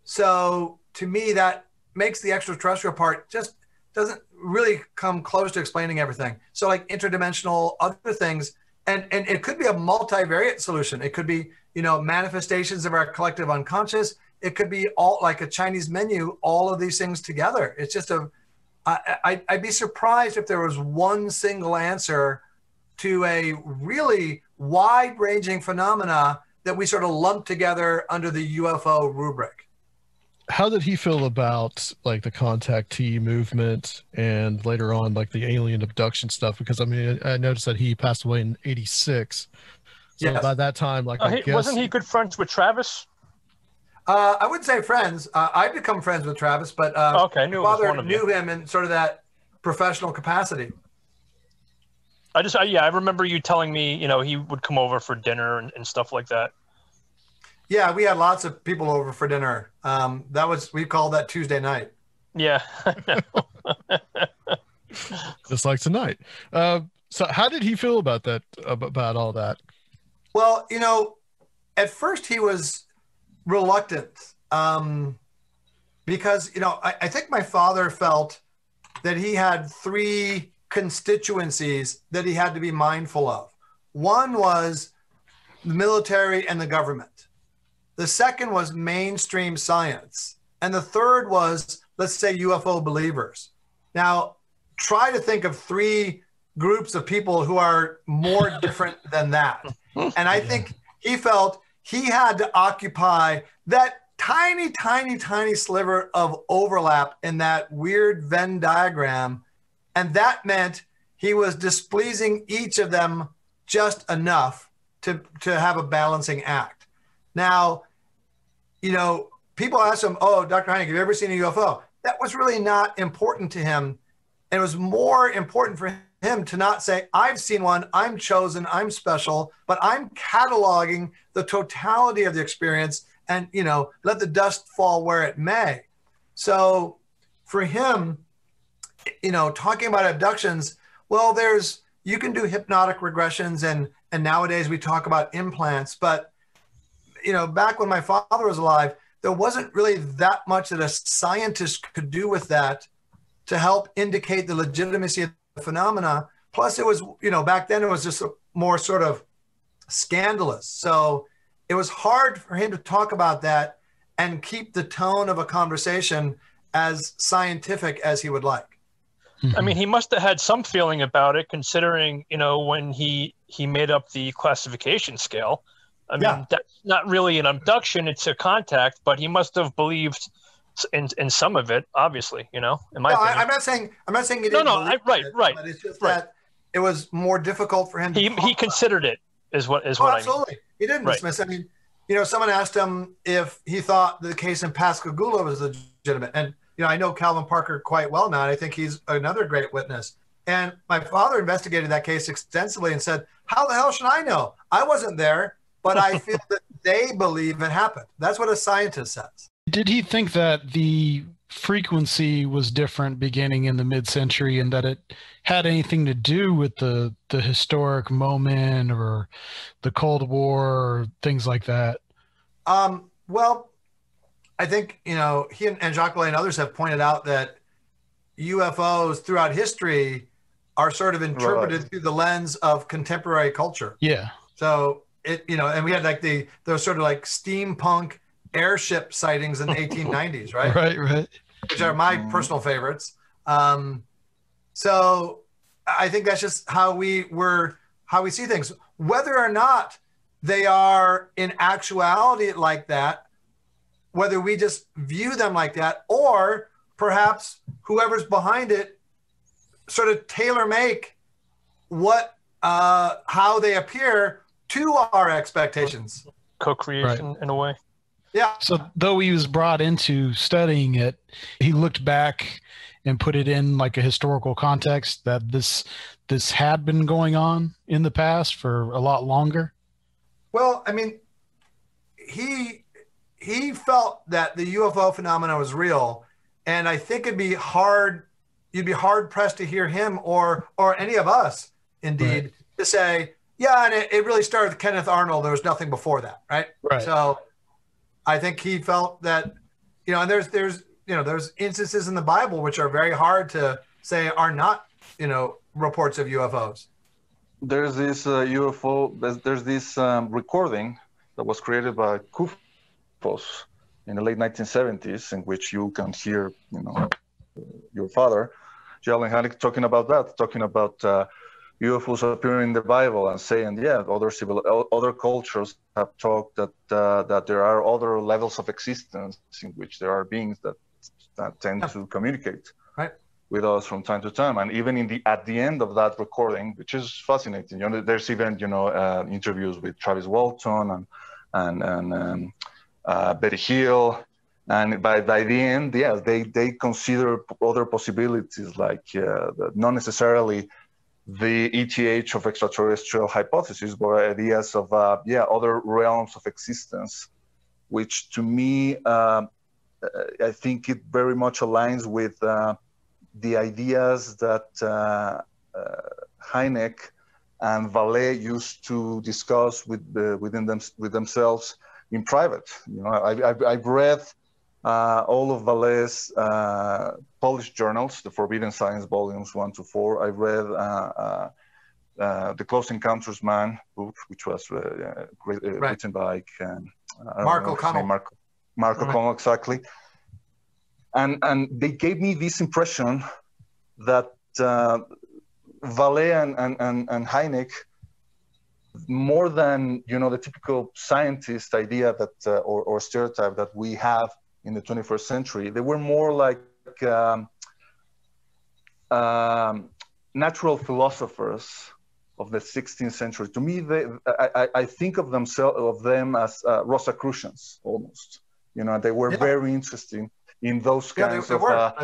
So to me, that makes the extraterrestrial part just doesn't really come close to explaining everything. So like interdimensional other things, and it could be a multivariate solution. It could be, you know, manifestations of our collective unconscious. It could be all like a Chinese menu, all of these things together. It's just I'd be surprised if there was one single answer to a really wide-ranging phenomena that we sort of lump together under the UFO rubric. How did he feel about like the contactee movement and later on like the alien abduction stuff? Because I mean, I noticed that he passed away in '86. So Yes. by that time, like I guess, wasn't he good friends with Travis? I wouldn't say friends. I've become friends with Travis, but Okay, I knew it was father one of you. knew him in sort of that professional capacity. I remember you telling me, you know, he would come over for dinner and stuff like that. Yeah, we had lots of people over for dinner. We called that Tuesday night. Yeah. just like tonight. So how did he feel about that? About all that? Well, you know, at first he was reluctant because, you know, I think my father felt that he had three constituencies that he had to be mindful of. One was the military and the government. The second was mainstream science. And the third was, let's say, UFO believers. Now, try to think of three groups of people who are more different than that. And I think he felt he had to occupy that tiny, tiny, tiny sliver of overlap in that weird Venn diagram. And that meant he was displeasing each of them just enough to have a balancing act. Now, you know, people ask him, oh, Dr. Hynek, have you ever seen a UFO? That was really not important to him. And it was more important for him to not say, I've seen one, I'm chosen, I'm special, but I'm cataloging the totality of the experience and, you know, let the dust fall where it may. So for him, you know, talking about abductions, well, you can do hypnotic regressions and nowadays we talk about implants, but, you know, back when my father was alive, there wasn't really that much that a scientist could do with that to help indicate the legitimacy of the phenomena. Plus it was, you know, back then it was just more sort of scandalous. So it was hard for him to talk about that and keep the tone of a conversation as scientific as he would like. I mean, he must have had some feeling about it, considering, you know, when he made up the classification scale. I mean, that's not really an abduction, it's a contact, but he must have believed in some of it, obviously, you know, in my opinion. I'm not saying he didn't believe it, right. But it's just that it was more difficult for him to he considered it is what I mean. Absolutely. He didn't dismiss it. I mean, you know, someone asked him if he thought the case in Pascagoula was legitimate. And, you know, I know Calvin Parker quite well now, and I think he's another great witness. And my father investigated that case extensively and said, how the hell should I know? I wasn't there, but I feel that they believe it happened. That's what a scientist says. Did he think that the frequency was different beginning in the mid-century and that it had anything to do with the historic moment or the Cold War or things like that? Well, I think, you know, he and Jacques Vallée and others have pointed out that UFOs throughout history are sort of interpreted through the lens of contemporary culture. Yeah. So it, you know, and we had like those sort of like steampunk airship sightings in the 1890s, right? Right. Which are my personal favorites. So I think that's just how we see things. Whether or not they are in actuality like that, whether we just view them like that, or perhaps whoever's behind it sort of tailor make how they appear to our expectations. Co-creation in a way. Yeah. So though he was brought into studying it, he looked back and put it in like a historical context that this had been going on in the past for a lot longer. Well, I mean, he felt that the UFO phenomenon was real, and I think you'd be hard pressed to hear him or any of us, indeed, to say, yeah, and it really started with Kenneth Arnold. There was nothing before that, right? Right. So I think he felt that, you know, and there's instances in the Bible which are very hard to say are not, reports of UFOs? There's this UFO. There's this recording that was created by UFOs in the late 1970s, in which you can hear, your father, J. Allen Hynek, talking about UFOs appearing in the Bible and saying, other cultures have talked that there are other levels of existence in which there are beings that tend to communicate with us from time to time. And even at the end of that recording, which is fascinating, there's even interviews with Travis Walton and Betty Hill. And by the end, they consider other possibilities, like not necessarily the ETH of extraterrestrial hypothesis, but ideas of other realms of existence, which to me, I think it very much aligns with the ideas that Hynek and Vallée used to discuss with themselves in private. I've read all of Vallée's published journals, the Forbidden Science volumes 1 to 4. I've read the Close Encounters Man book, which was written by Mark O'Connell. Mark O'Connell, exactly. And they gave me this impression that Vallée and Hynek, more than the typical scientist idea that or stereotype that we have in the 21st century, they were more like natural philosophers of the 16th century. To me, I think of them as Rosicrucians almost. They were very interesting in those kinds of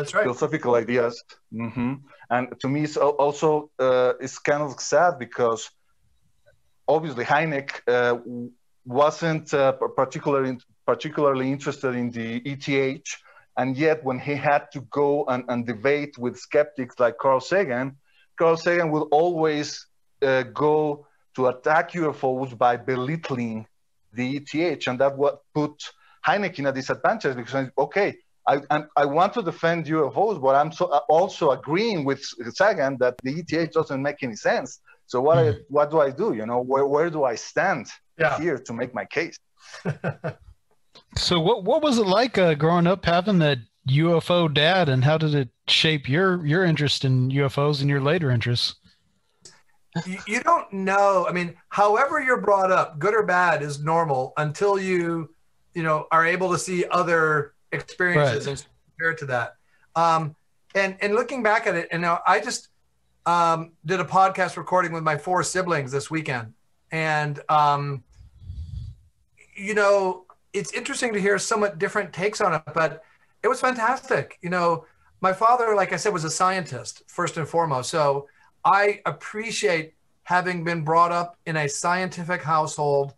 philosophical ideas. Mm-hmm. And to me, it's also it's kind of sad because obviously Hynek wasn't particularly interested in the ETH, and yet when he had to go and debate with skeptics like Carl Sagan would always go to attack UFOs by belittling the ETH, and that what put Hynek in a disadvantage, because I want to defend UFOs, but I'm also agreeing with Sagan that the ETH doesn't make any sense. So what do I do? Where do I stand here to make my case? So what was it like growing up having that UFO dad, and how did it shape your interest in UFOs and your later interests? You don't know. I mean, however you're brought up, good or bad, is normal until you are able to see other experiences and compare to that. And looking back at it, and now I just did a podcast recording with my 4 siblings this weekend, and it's interesting to hear somewhat different takes on it, but it was fantastic. My father, like I said, was a scientist first and foremost. So I appreciate having been brought up in a scientific household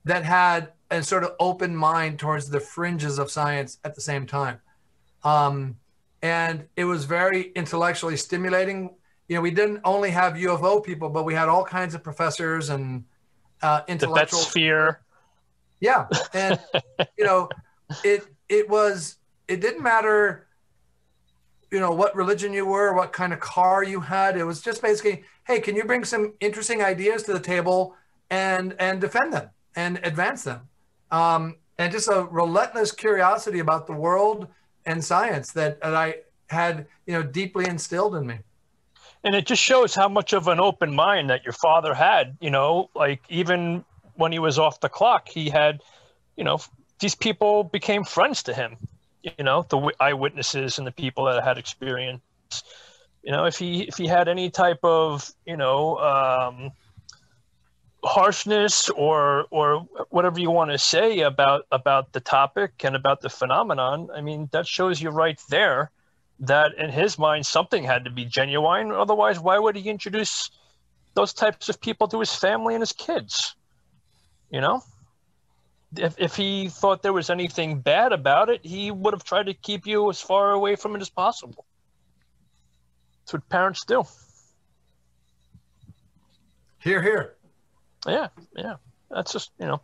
that had a sort of open mind towards the fringes of science at the same time. And it was very intellectually stimulating. We didn't only have UFO people, but we had all kinds of professors and intellectuals. The sphere. Yeah. And, it didn't matter, what religion you were, what kind of car you had. It was just basically, hey, can you bring some interesting ideas to the table and defend them and advance them? And just a relentless curiosity about the world and science that I had, deeply instilled in me. And it just shows how much of an open mind that your father had, like even when he was off the clock, he had, these people became friends to him, the eyewitnesses and the people that had experience. If he had any type of, harshness or whatever you want to say about the topic and about the phenomenon, I mean, that shows you right there that in his mind something had to be genuine. Otherwise, why would he introduce those types of people to his family and his kids? If he thought there was anything bad about it, he would have tried to keep you as far away from it as possible. That's what parents do. Hear, hear. Yeah. That's just, Yeah,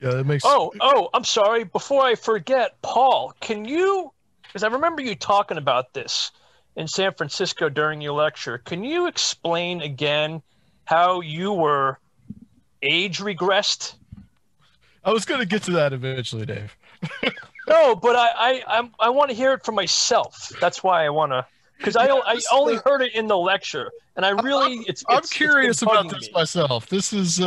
that makes. Oh, I'm sorry. Before I forget, Paul, can you? Because I remember you talking about this in San Francisco during your lecture. Can you explain again how you were age regressed? I was going to get to that eventually, Dave. No, but I want to hear it for myself. That's why I want to, because I only heard it in the lecture, and I really I'm curious about this myself. This is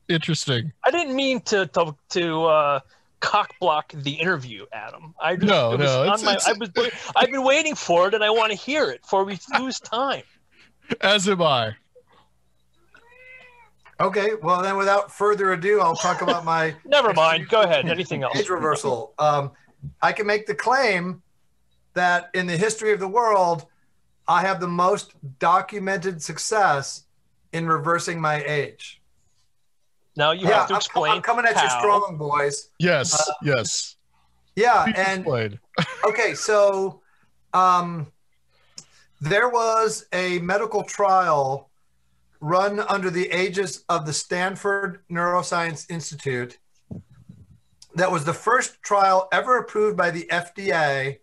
interesting. I didn't mean to cock block the interview, Adam. I've been waiting for it, and I want to hear it before we lose time. As am I. Okay, well then, without further ado, I'll talk about my. Never mind. Go ahead. Anything else? Age reversal. I can make the claim that in the history of the world, I have the most documented success in reversing my age. Now you have to explain. I'm coming at you strong, boys. Yes, yes. Yeah, Please and explain. Okay, so there was a medical trial run under the aegis of the Stanford Neuroscience Institute that was the first trial ever approved by the FDA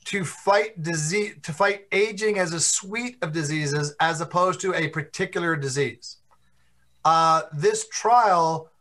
to fight disease, to fight aging as a suite of diseases as opposed to a particular disease. This trial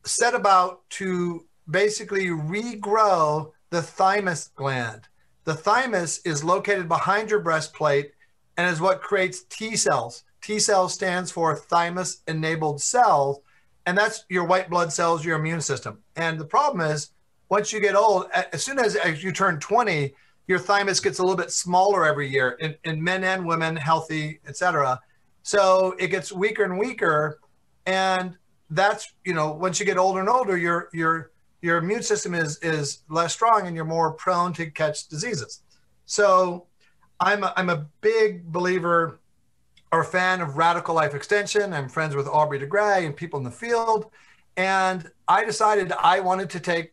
set about to basically regrow the thymus gland. The thymus is located behind your breastplate and is what creates T cells. T cells stands for thymus-enabled cells, and that's your white blood cells, your immune system. And the problem is, once you get old, as soon as you turn 20, your thymus gets a little bit smaller every year in men and women, healthy, etc. So it gets weaker and weaker, and that's, once you get older and older, your immune system is less strong, and you're more prone to catch diseases. So I'm a big believer or fan of radical life extension. I'm friends with Aubrey de Grey and people in the field. And I decided I wanted to take,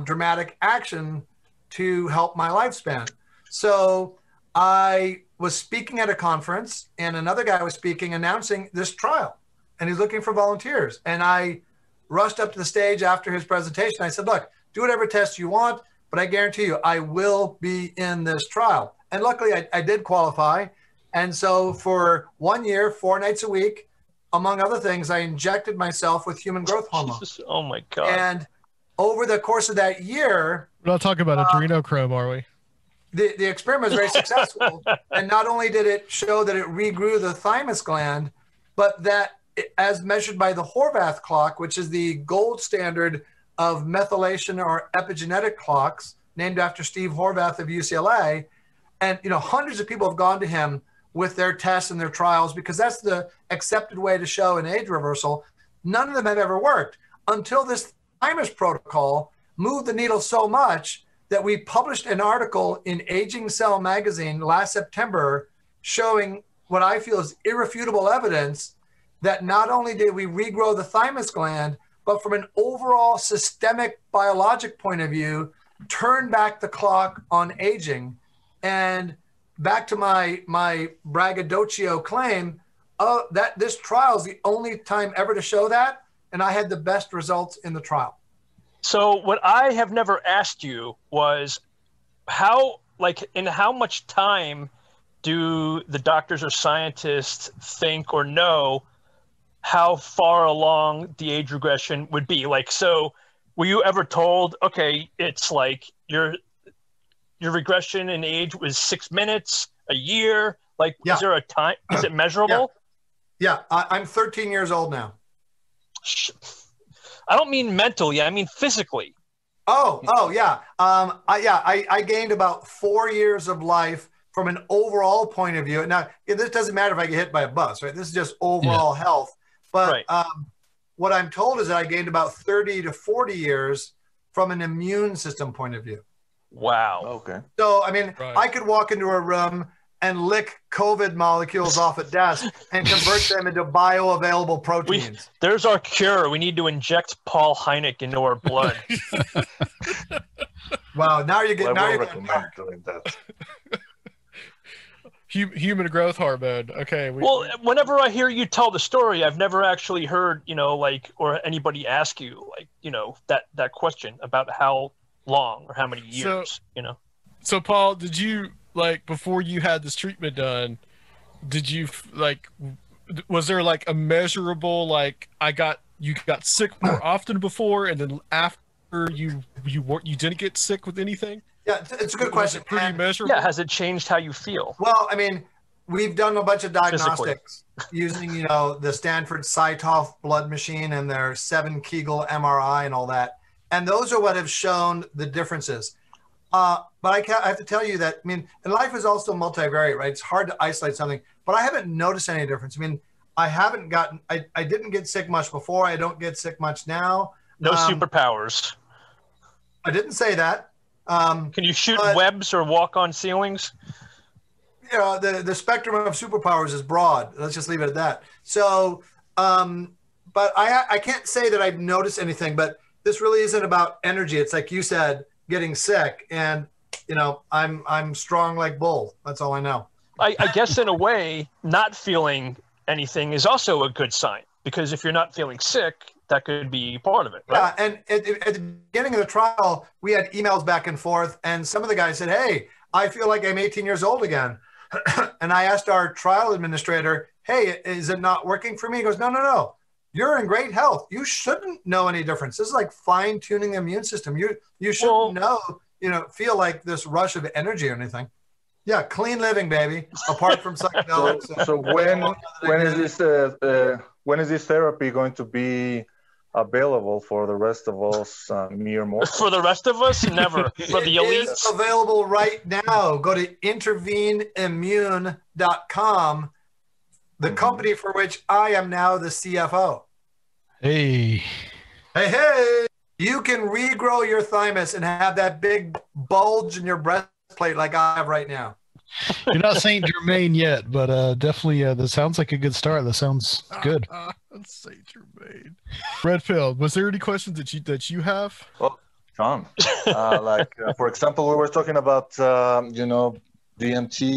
dramatic action to help my lifespan. So I was speaking at a conference, and another guy was speaking, announcing this trial, and he's looking for volunteers. And I rushed up to the stage after his presentation. I said, look, do whatever test you want, but I guarantee you, I will be in this trial. And luckily I did qualify. And so for 1 year, 4 nights a week, among other things, I injected myself with human growth hormone. Jesus, oh my God. And over the course of that year, we're not talking about adrenochrome, are we? The experiment was very successful. And not only did it show that it regrew the thymus gland, but that as measured by the Horvath clock, which is the gold standard of methylation or epigenetic clocks, named after Steve Horvath of UCLA. And, hundreds of people have gone to him with their tests and their trials because that's the accepted way to show an age reversal. None of them have ever worked until this thymus protocol moved the needle so much that we published an article in Aging Cell magazine last September showing what I feel is irrefutable evidence that not only did we regrow the thymus gland, but from an overall systemic biologic point of view, turn back the clock on aging. And back to my braggadocio claim, that this trial is the only time ever to show that, and I had the best results in the trial. So what I have never asked you was in how much time do the doctors or scientists think or know how far along the age regression would be? So were you ever told, okay, it's like your regression in age was 6 minutes, a year? Is there a time? Is it measurable? Yeah. I'm 13 years old now. I don't mean mentally. I mean physically. Oh, yeah. I gained about 4 years of life from an overall point of view. Now, this doesn't matter if I get hit by a bus, right? This is just overall health. But what I'm told is that I gained about 30 to 40 years from an immune system point of view. Wow. Okay. So, I could walk into a room and lick COVID molecules off a desk and convert them into bioavailable proteins. There's our cure. We need to inject Paul Hynek into our blood. Wow. Now you're getting doing that. Human growth hormone. Okay. Whenever I hear you tell the story, I've never actually heard, or anybody ask you, that question about how long or how many years, So Paul, did you like before you had this treatment done? Did you like? Was there like a measurable like you got sick more often before, and then after you didn't get sick with anything? Yeah, it's a good question. Pretty measurable. Yeah, has it changed how you feel? Well, I mean, we've done a bunch of diagnostics using, the Stanford Cytoph blood machine and their 7 Kegel MRI and all that. And those are what have shown the differences. But I have to tell you that, I mean, and life is also multivariate, right? It's hard to isolate something, but I haven't noticed any difference. I mean, I didn't get sick much before. I don't get sick much now. No superpowers. I didn't say that. Can you shoot webs or walk on ceilings? The spectrum of superpowers is broad. Let's just leave it at that. So, but I can't say that I've noticed anything, but this really isn't about energy. It's like you said, getting sick, and I'm strong like bull. That's all I know. I guess in a way, not feeling anything is also a good sign, because if you're not feeling sick, that could be part of it, right? Yeah, and at the beginning of the trial, we had emails back and forth, and some of the guys said, "Hey, I feel like I'm 18 years old again." And I asked our trial administrator, "Hey, is it not working for me?" He goes, No. You're in great health. You shouldn't know any difference. This is like fine-tuning the immune system. You shouldn't feel like this rush of energy or anything. Yeah, clean living, baby. Apart from psychedelics. So when is this therapy going to be available for the rest of us mere mortals? For the rest of us, never. For the elites, it is available right now. Go to interveneimmune.com, the company for which I am now the CFO. Hey. You can regrow your thymus and have that big bulge in your breastplate like I have right now. You're not Saint Germain yet, but definitely that sounds like a good start. That sounds good. Saint Germain. Red Pill, was there any questions that you have? Well, John, for example, we were talking about DMT,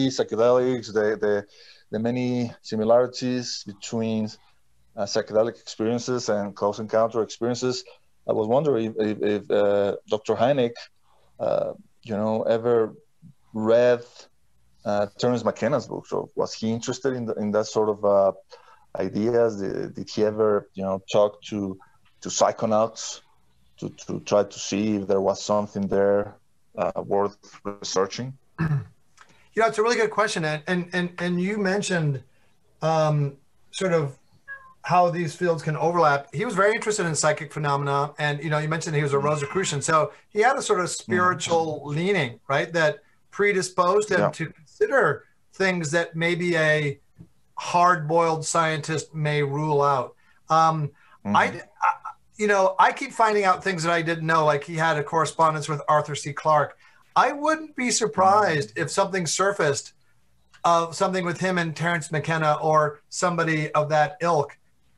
psychedelics, the many similarities between psychedelic experiences and close encounter experiences. I was wondering if Dr. Hynek, ever read Terence McKenna's book. So was he interested in that sort of ideas? Did he ever, talk to psychonauts to try to see if there was something there worth researching? It's a really good question, and you mentioned sort of how these fields can overlap. He was very interested in psychic phenomena, and you mentioned he was a Rosicrucian, so he had a sort of spiritual leaning, right, that predisposed him to consider things that maybe a hard-boiled scientist may rule out. I keep finding out things that I didn't know, like he had a correspondence with Arthur C. Clarke. I wouldn't be surprised if something surfaced of something with him and Terence McKenna or somebody of that ilk,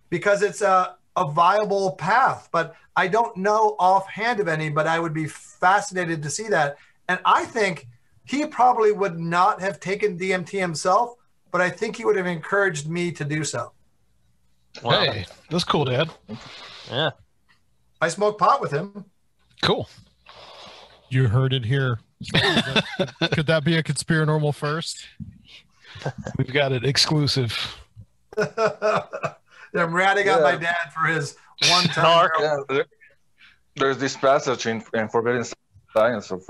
because it's a viable path. But I don't know offhand of any, but I would be fascinated to see that. And I think he probably would not have taken DMT himself, but I think he would have encouraged me to do so. Wow. Hey, that's cool, Dad. Yeah. I smoked pot with him. Cool. You heard it here. Could that be a Conspirinormal first? We've got it exclusive. I'm ratting out my dad for his one-time. There's this passage in Forbidden Science of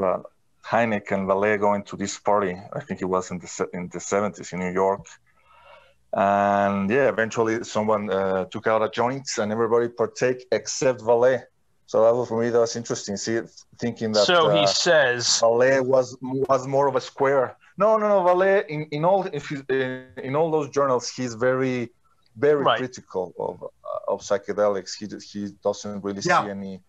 Hynek and Vallée going to this party. I think it was in the 70s in New York. And eventually someone took out a joint and everybody partake except Vallée. So that was, for me, that was interesting. Thinking that. So he says Vallée was more of a square. No. Vallée in all those journals, he's very critical of psychedelics. He doesn't really see any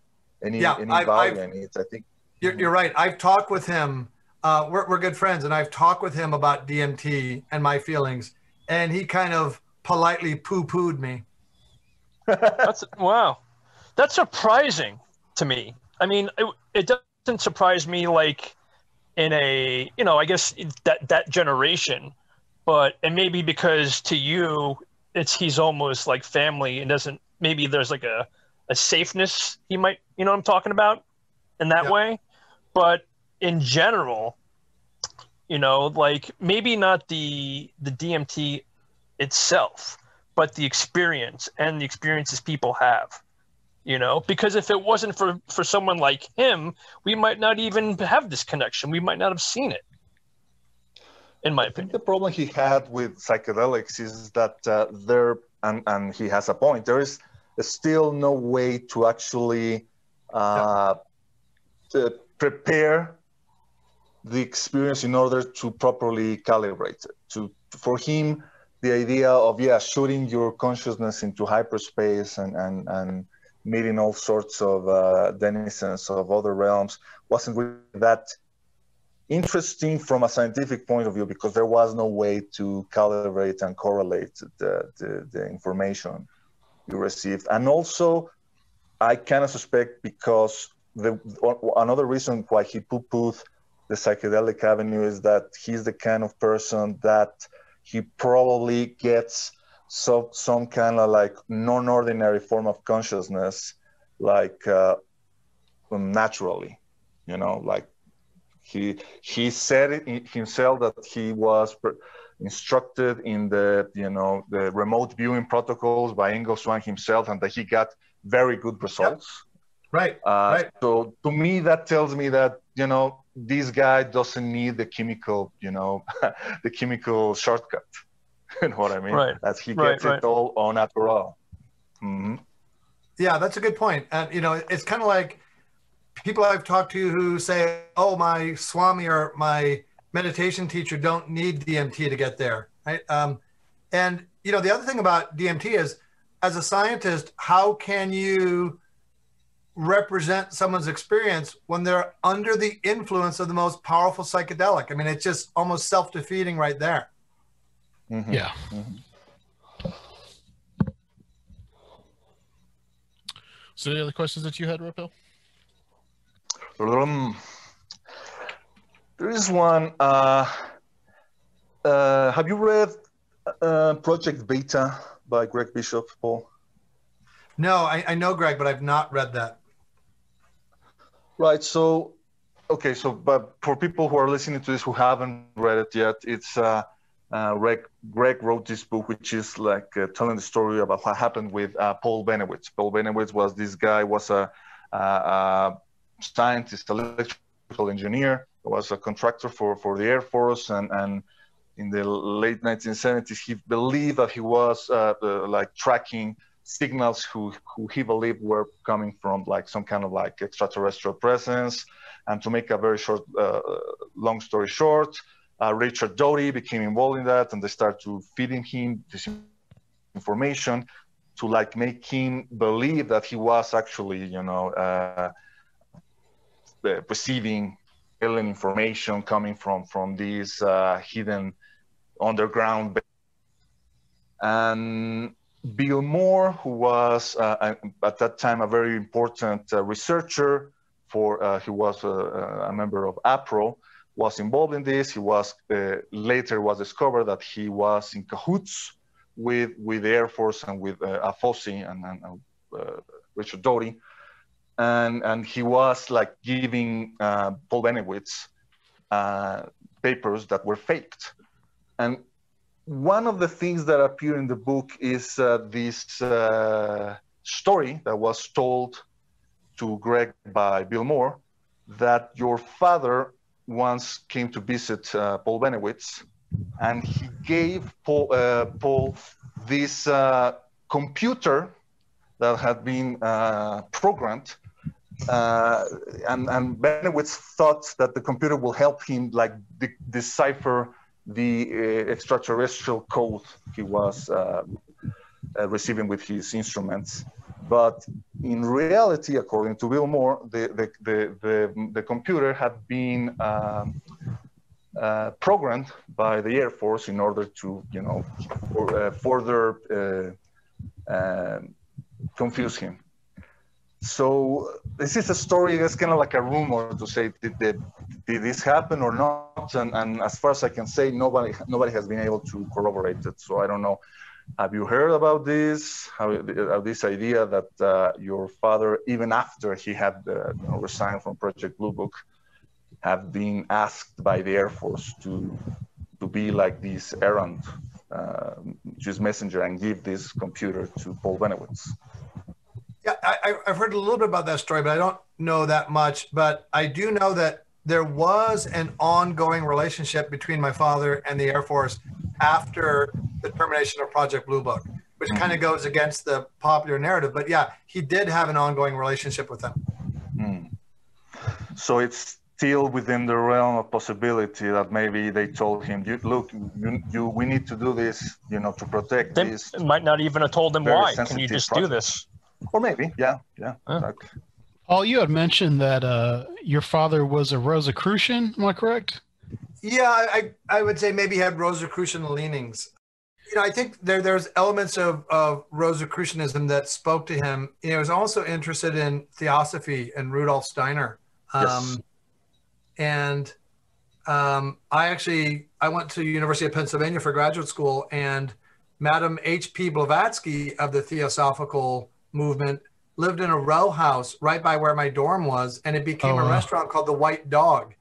value in it. I think you're right. I've talked with him. We're good friends, and I've talked with him about DMT and my feelings, and he kind of politely poo-pooed me. Wow. That's surprising to me. I mean, it doesn't surprise me like in a, I guess that generation, and maybe because to you, he's almost like family and maybe there's like a safeness he might, what I'm talking about in that way. But in general, You know, like maybe not the DMT itself, but the experience and the experiences people have. You know, because if it wasn't for someone like him, we might not even have this connection. We might not have seen it. In my opinion, the problem he had with psychedelics is that and he has a point. There is still no way to actually to prepare the experience in order to properly calibrate it. For him, the idea of shooting your consciousness into hyperspace and meeting all sorts of denizens of other realms wasn't really that interesting from a scientific point of view, because there was no way to calibrate and correlate the information you received. And also, I kind of suspect, because another reason why he poo-pooed the psychedelic avenue is that he's the kind of person that he probably gets some kind of like non-ordinary form of consciousness, like naturally, you know, like he said it himself that he was instructed in the remote viewing protocols by Ingo Swann himself, and that he got very good results. Right. So to me, that tells me that, you know, this guy doesn't need the chemical, you know, the chemical shortcut. You know what I mean? Right. As he gets it all au natural. Mm-hmm. Yeah, that's a good point. And, you know, it's kind of like people I've talked to who say, oh, my Swami or my meditation teacher don't need DMT to get there, right? And, you know, the other thing about DMT is, as a scientist, how can you represent someone's experience when they're under the influence of the most powerful psychedelic? I mean, it's just almost self-defeating right there. Mm-hmm. Yeah. Mm-hmm. So any other questions that you had, Raphael? There is one. Have you read Project Beta by Greg Bishop, Paul? No, I know Greg, but I've not read that. Right. So, okay. So, but for people who are listening to this who haven't read it yet, it's Greg wrote this book, which is like telling the story about what happened with Paul Benowitz. Paul Benowitz was a scientist, electrical engineer, was a contractor for the Air Force, and in the late 1970s, he believed that he was like tracking signals who he believed were coming from like some kind of like extraterrestrial presence. And to make a very short, long story short, Richard Doty became involved in that, and they started to feeding him this information to like make him believe that he was actually, you know, receiving alien information coming from these hidden underground. And Bill Moore, who was at that time a very important researcher he was a member of APRO, was involved in this. He was later was discovered that he was in cahoots with the Air Force and with Afosi and Richard Doty. And he was like giving Paul Benowitz papers that were faked. And one of the things that appear in the book is this story that was told to Greg by Bill Moore, that your father once came to visit Paul Benowitz, and he gave Paul this computer that had been programmed, and Benowitz thought that the computer will help him like decipher the extraterrestrial code he was receiving with his instruments. But in reality, according to Bill Moore, the computer had been programmed by the Air Force in order to, you know, further confuse him. So this is a story that's kind of like a rumor to say, did this happen or not? And as far as I can say, nobody has been able to corroborate it. So I don't know. Have you heard about this? This idea that your father, even after he had resigned from Project Blue Book, have been asked by the Air Force to be like this errand, just messenger, and give this computer to Paul Benowitz. Yeah, I've heard a little bit about that story, but I don't know that much. But I do know that there was an ongoing relationship between my father and the Air Force after the termination of Project Blue Book, which kind of goes against the popular narrative. But yeah, he did have an ongoing relationship with them. So it's still within the realm of possibility that maybe they told him, we need to do this, to protect this. They might not even have told him why. Can you just do this? Or maybe, yeah. Exactly. Paul, you had mentioned that your father was a Rosicrucian. Am I correct? Yeah, I would say maybe he had Rosicrucian leanings. I think there's elements of Rosicrucianism that spoke to him. He was also interested in theosophy and Rudolf Steiner. Yes. And I went to University of Pennsylvania for graduate school, and Madam H.P. Blavatsky of the Theosophical movement lived in a row house right by where my dorm was, and it became a restaurant called the White Dog.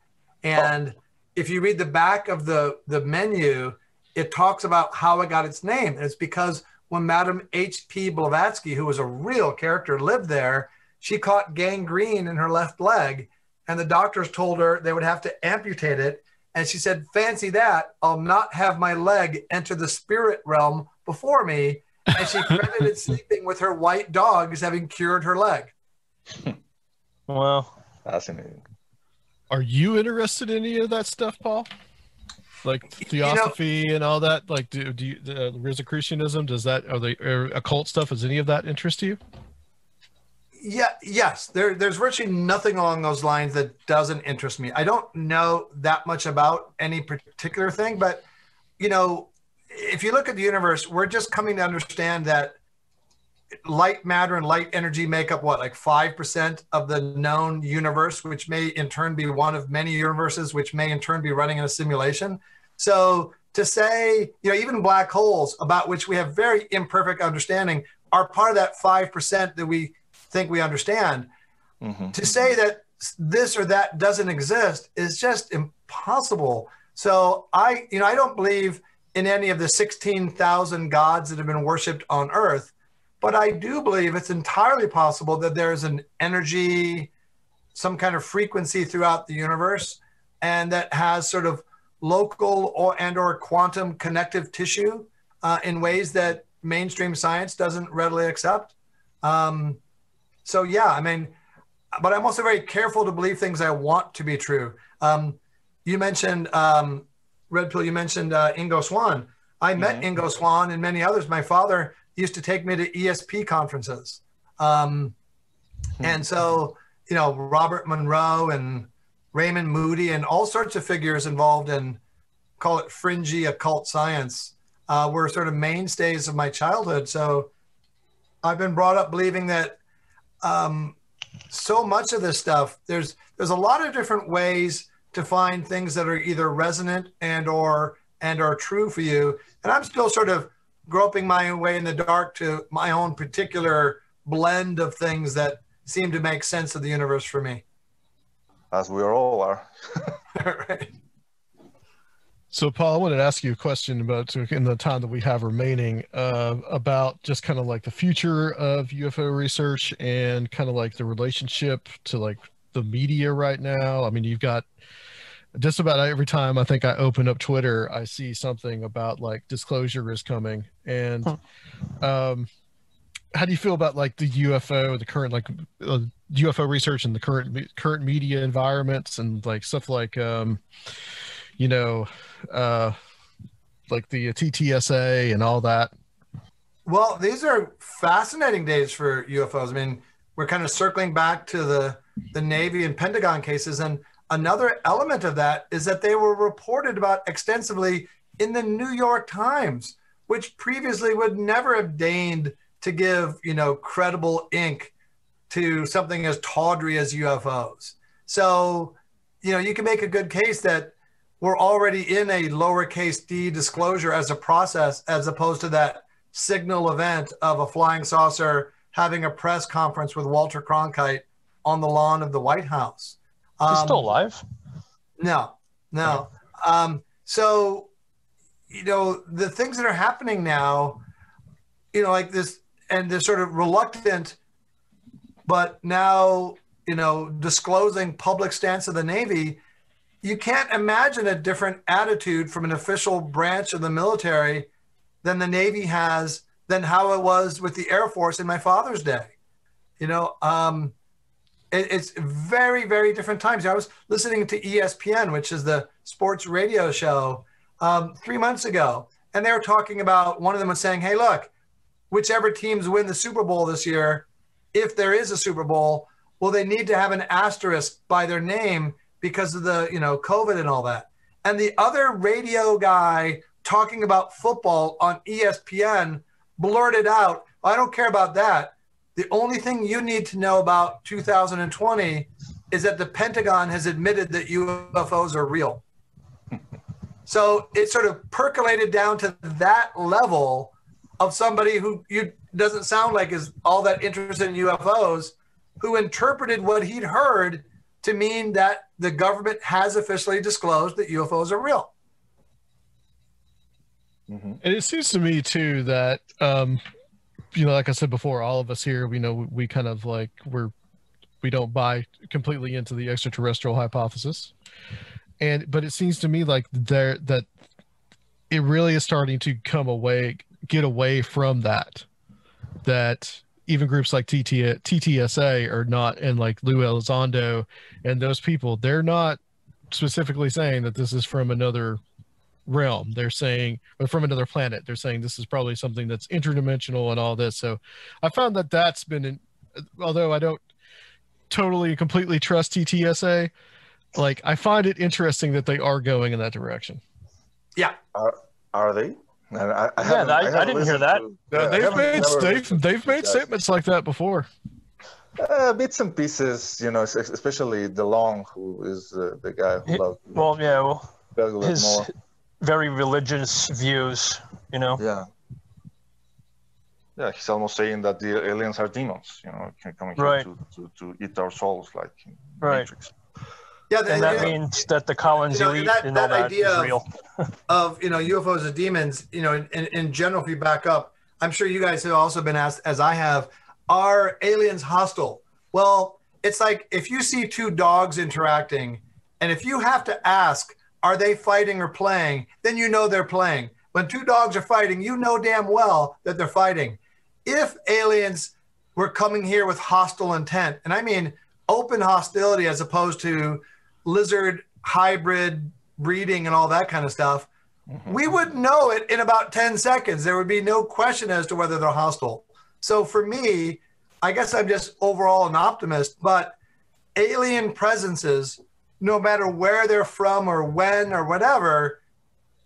And if you read the back of the menu, it talks about how it got its name. And it's because when Madam H.P. Blavatsky, who was a real character, lived there, she caught gangrene in her left leg, and the doctors told her they would have to amputate it. And she said, "Fancy that, I'll not have my leg enter the spirit realm before me." And she credited sleeping with her white dog as having cured her leg. Well, fascinating. Are you interested in any of that stuff, Paul? Like theosophy and all that? Like, do you, the Rosicrucianism, occult stuff, does any of that interest you? Yeah, yes. There's virtually nothing along those lines that doesn't interest me. I don't know that much about any particular thing, but, if you look at the universe, we're just coming to understand that light matter and light energy make up like 5% of the known universe, which may in turn be one of many universes, which may in turn be running in a simulation. So to say, even black holes, about which we have very imperfect understanding, are part of that 5% that we think we understand. To say that this or that doesn't exist is just impossible. So I don't believe in any of the 16,000 gods that have been worshipped on Earth, but I do believe it's entirely possible that there's an energy, some kind of frequency throughout the universe, and that has sort of local or quantum connective tissue in ways that mainstream science doesn't readily accept. So yeah, but I'm also very careful to believe things I want to be true. You mentioned Red Pill, you mentioned Ingo Swann. I met Ingo Swann and many others. My father used to take me to ESP conferences. And so, Robert Monroe and Raymond Moody and all sorts of figures involved in, call it fringy occult science, were sort of mainstays of my childhood. So I've been brought up believing that so much of this stuff, there's a lot of different ways to find things that are either resonant and are true for you. And I'm still sort of groping my way in the dark to my own particular blend of things that seem to make sense of the universe for me. As we all are. Right. So, Paul, I wanted to ask you a question about, in the time that we have remaining, about just kind of like the future of UFO research and kind of like the relationship to like the media right now. You've got just about every time I think I open up Twitter, I see something about like disclosure is coming. And how do you feel about like the UFO, the current like UFO research and the current media environments and like stuff like like the TTSA and all that? Well, these are fascinating days for UFOs. We're kind of circling back to the Navy and Pentagon cases, and another element of that is that they were reported about extensively in the New York Times, which previously would never have deigned to give, credible ink to something as tawdry as UFOs. So, you can make a good case that we're already in a lowercase d disclosure as a process, as opposed to that signal event of a flying saucer having a press conference with Walter Cronkite on the lawn of the White House. He's still alive. No, no. So, you know, the things that are happening now, you know, like this, and they're sort of reluctant, but now, you know, disclosing public stance of the Navy, you can't imagine a different attitude from an official branch of the military than the Navy has, than how it was with the Air Force in my father's day. You know, it's very, very different times. I was listening to ESPN, which is the sports radio show, 3 months ago, and they were talking about, one of them was saying, hey, look, whichever teams win the Super Bowl this year, if there is a Super Bowl, well, they need to have an asterisk by their name because of the, you know, COVID and all that. And the other radio guy talking about football on ESPN blurted out, I don't care about that. The only thing you need to know about 2020 is that the Pentagon has admitted that UFOs are real. So it sort of percolated down to that level of somebody who doesn't sound like is all that interested in UFOs, who interpreted what he'd heard to mean that the government has officially disclosed that UFOs are real. And it seems to me too that, you know, like I said before, all of us here, we know we kind of like, we don't buy completely into the extraterrestrial hypothesis. But it seems to me like that it really is starting to get away from that even groups like TTSA are not, and like Lou Elizondo and those people, they're not specifically saying that this is from another realm. They're saying, or from another planet. They're saying this is probably something that's interdimensional and all this. So I found that that's been, although I don't totally and completely trust TTSA, like I find it interesting that they are going in that direction. Yeah. Are they? I didn't hear that. They've made statements like that before. Bits and pieces, you know, especially DeLong, who is the guy who loves his more. Very religious views, you know. Yeah, he's almost saying that the aliens are demons, you know, coming here to eat our souls, like in Matrix. Yeah, and that means that the Collins elite and all that idea is real. of, you know, UFOs as demons, you know, in general, if you back up, I'm sure you guys have also been asked, as I have, are aliens hostile? Well, it's like if you see two dogs interacting, and if you have to ask, are they fighting or playing, then you know they're playing. When two dogs are fighting, you know damn well that they're fighting. If aliens were coming here with hostile intent, and I mean open hostility as opposed to lizard hybrid breeding and all that kind of stuff, we would know it in about 10 seconds. There would be no question as to whether they're hostile. So for me, I guess I'm just overall an optimist, but alien presences, no matter where they're from or when or whatever,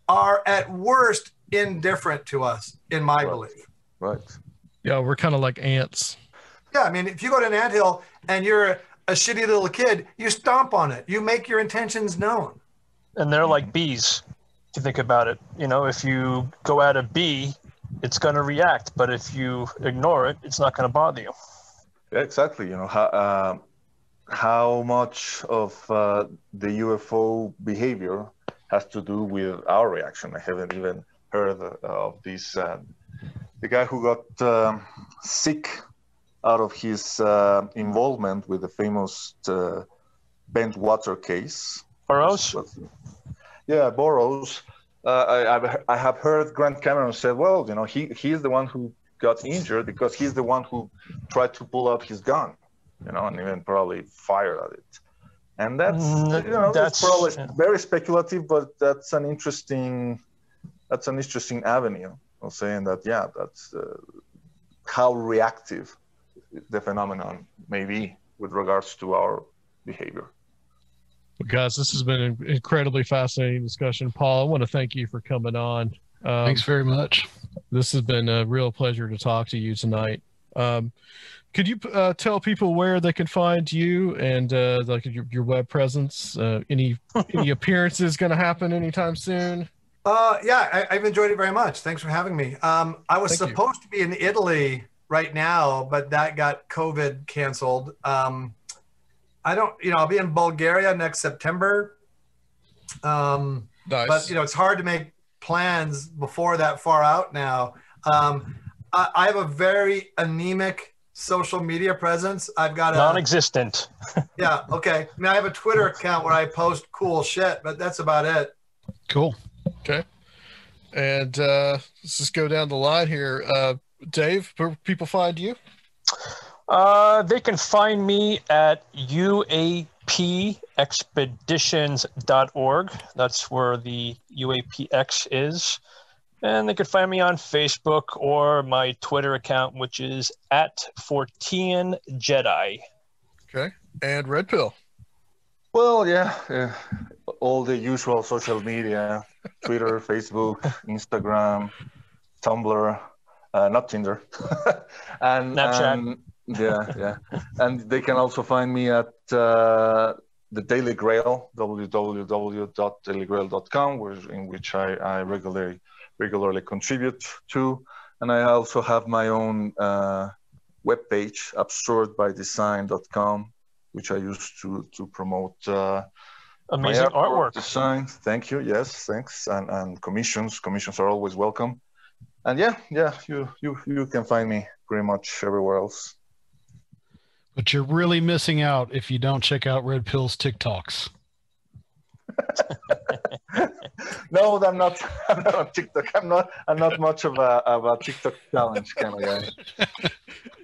are at worst indifferent to us, in my belief. Right. Yeah, we're kind of like ants. Yeah, I mean, if you go to an anthill and you're a shitty little kid, you stomp on it. You make your intentions known. And they're like bees, if you think about it. You know, if you go at a bee, it's going to react. But if you ignore it, it's not going to bother you. Yeah, exactly. You know, how much of the UFO behavior has to do with our reaction. I haven't even heard of this. The guy who got sick out of his involvement with the famous Bent Water case. Burroughs? Yeah, Burroughs. I have heard Grant Cameron say, well, you know, he's the one who got injured because he's the one who tried to pull out his gun, you know, and even probably fired at it. And that's, you know, that's probably very speculative, but that's an interesting avenue of saying that, yeah, that's how reactive the phenomenon may be with regards to our behavior. Well, guys, this has been an incredibly fascinating discussion. Paul, I want to thank you for coming on. Thanks very much. This has been a real pleasure to talk to you tonight. Could you tell people where they can find you and like your web presence? Any appearances going to happen anytime soon? Yeah, I've enjoyed it very much. Thanks for having me. I was supposed to be in Italy right now, but that got COVID canceled. I'll be in Bulgaria next September. Nice. But it's hard to make plans before that far out now. I have a very anemic social media presence. I've got non-existent. Yeah. Okay. I mean, I have a Twitter account where I post cool shit, but that's about it. Cool. Okay. And let's just go down the line here. Dave, where people find you? They can find me at uapexpeditions.org. That's where the UAPX is. And they can find me on Facebook or my Twitter account, which is at Fortean Jedi. Okay. And Red Pill. Well, yeah, all the usual social media, Twitter, Facebook, Instagram, Tumblr, not Tinder. and Snapchat. Yeah. And they can also find me at the Daily Grail, www.dailygrail.com, in which I regularly contribute to. And I also have my own webpage, absurdbydesign.com, which I use to promote amazing artwork design. Thank you. Yes, thanks. And commissions are always welcome. And yeah, you can find me pretty much everywhere else. But you're really missing out if you don't check out Red Pill's TikToks. No, I'm not on TikTok. I'm not much of a TikTok challenge kind of guy.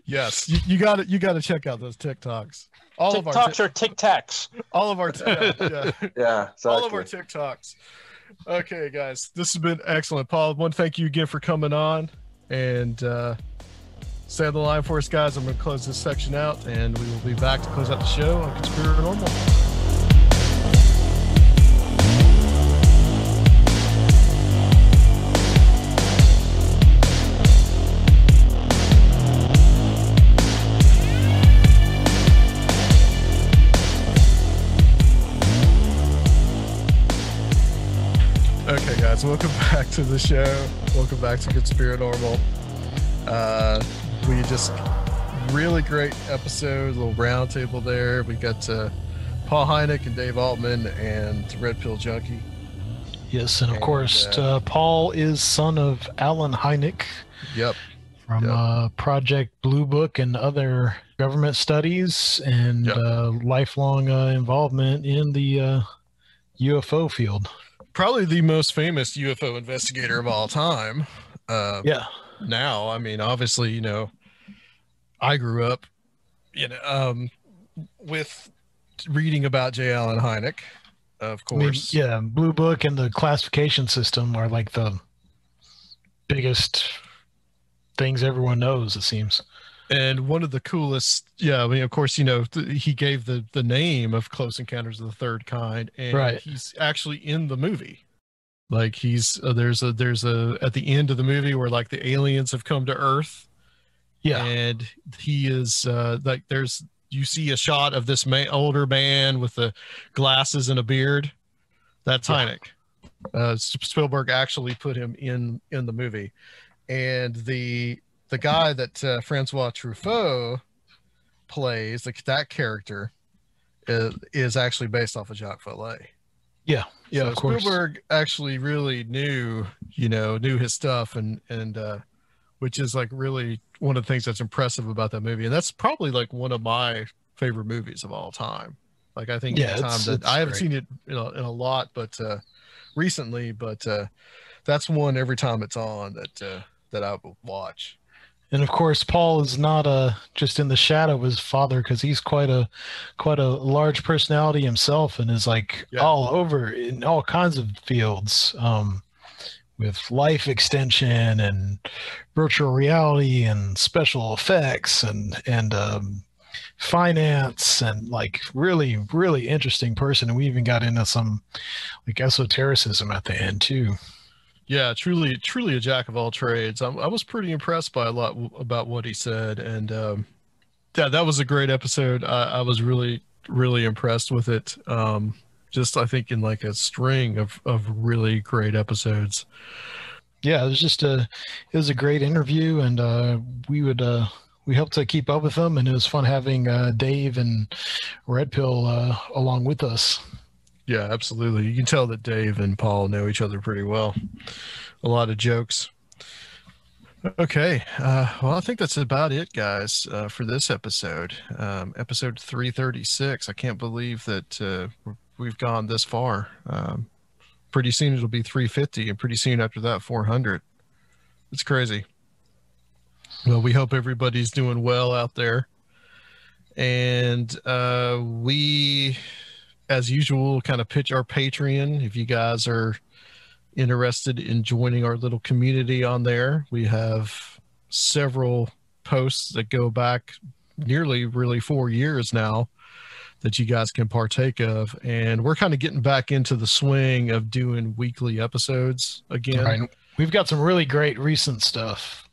Yes, you got to check out those TikToks. All TikToks of our or Tic Tacs. All of our yeah. Yeah, exactly. All of our TikToks. Okay, guys, this has been excellent. Paul, I want to thank you again for coming on and stay on the line for us, guys. I'm going to close this section out, and we will be back to close out the show on Conspirinormal. Okay, guys, welcome back to the show. Welcome back to Conspirinormal. We just really great episode, little round table there. We got Paul Hynek and Dave Altman and Red Pill Junkie. Yes, and of course, Paul is son of Alan Hynek. Yep. From Project Blue Book and other government studies and lifelong involvement in the UFO field. Probably the most famous UFO investigator of all time. Now, I mean, obviously, I grew up, with reading about J. Allen Hynek, of course. I mean, Blue Book and the classification system are like the biggest things everyone knows, it seems. And one of the coolest, of course, he gave the name of Close Encounters of the Third Kind, and he's actually in the movie. Like there's a at the end of the movie where like the aliens have come to Earth, and he is you see a shot of this older man with the glasses and a beard. That's Hynek. Spielberg actually put him in the movie, and the guy that Francois Truffaut plays, that character, is actually based off of Jacques Vallée. Yeah, so of course. Spielberg actually really knew his stuff, and which is like really one of the things that's impressive about that movie, and that's probably like one of my favorite movies of all time. Like I think at the time that I haven't seen it in a lot, but recently, but that's one every time it's on that I will watch. And of course, Paul is not just in the shadow of his father, because he's quite a large personality himself, and is all over in all kinds of fields, with life extension and virtual reality and special effects and finance, and like really, really interesting person. And we even got into some like esotericism at the end too. Yeah, truly a jack of all trades. I was pretty impressed by a lot about what he said, and that was a great episode. I was really, really impressed with it. Just I think in like a string of really great episodes. Yeah, it was a great interview, and we helped to keep up with them, and it was fun having Dave and Red Pill along with us. Yeah, absolutely. You can tell that Dave and Paul know each other pretty well. A lot of jokes. Okay. Well, I think that's about it, guys, for this episode. Episode 336. I can't believe that we've gone this far. Pretty soon it'll be 350, and pretty soon after that, 400. It's crazy. Well, we hope everybody's doing well out there. And we, as usual, kind of pitch our Patreon. If you guys are interested in joining our little community on there, we have several posts that go back nearly really 4 years now that you guys can partake of, and we're kind of getting back into the swing of doing weekly episodes again. Right. We've got some really great recent stuff.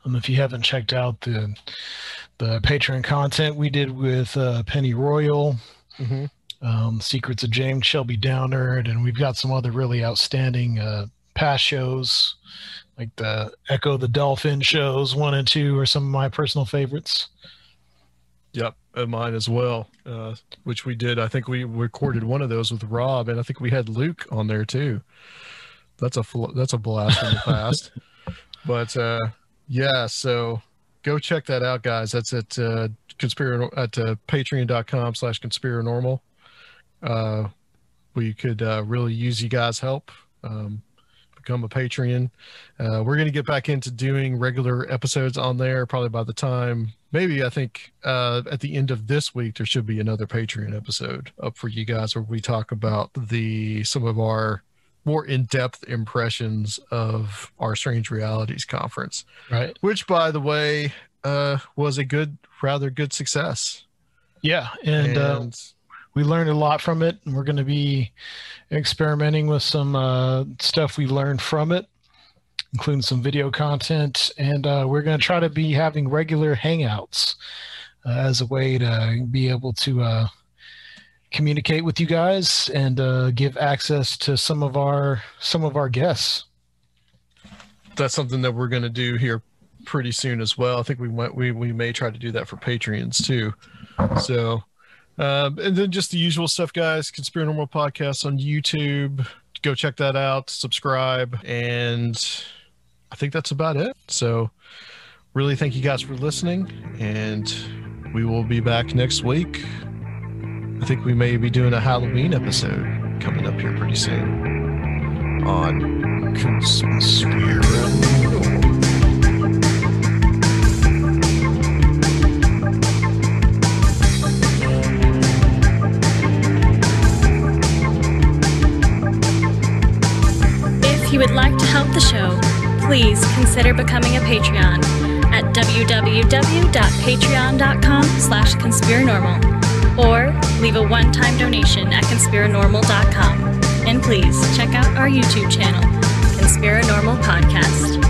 If you haven't checked out the Patreon content we did with Penny Royal, Secrets of James Shelby Downard, and we've got some other really outstanding past shows, like the Echo the Dolphin shows 1 and 2 are some of my personal favorites. Yep, and mine as well, which we did. I think we recorded one of those with Rob, and I think we had Luke on there too. That's a blast from the past. But yeah, so go check that out, guys. That's at patreon.com/conspirinormal. We could really use you guys' help. Become a Patreon. We're going to get back into doing regular episodes on there probably by the time, maybe I think at the end of this week, there should be another Patreon episode up for you guys where we talk about some of our more in-depth impressions of our Strange Realities conference. Right. Which, by the way, was a rather good success. Yeah. And we learned a lot from it, and we're going to be experimenting with some stuff we learned from it, including some video content, and we're going to try to be having regular hangouts as a way to be able to communicate with you guys and give access to some of our guests. That's something that we're going to do here pretty soon as well. I think we may try to do that for Patreons too. So. And then just the usual stuff, guys. Conspirinormal podcast on YouTube. Go check that out. Subscribe. And I think that's about it. So really thank you guys for listening. And we will be back next week. I think we may be doing a Halloween episode coming up here pretty soon on Conspirinormal. If you would like to help the show, please consider becoming a Patreon at www.patreon.com/conspirinormal or leave a one-time donation at conspirinormal.com. And please check out our YouTube channel, Conspirinormal Podcast.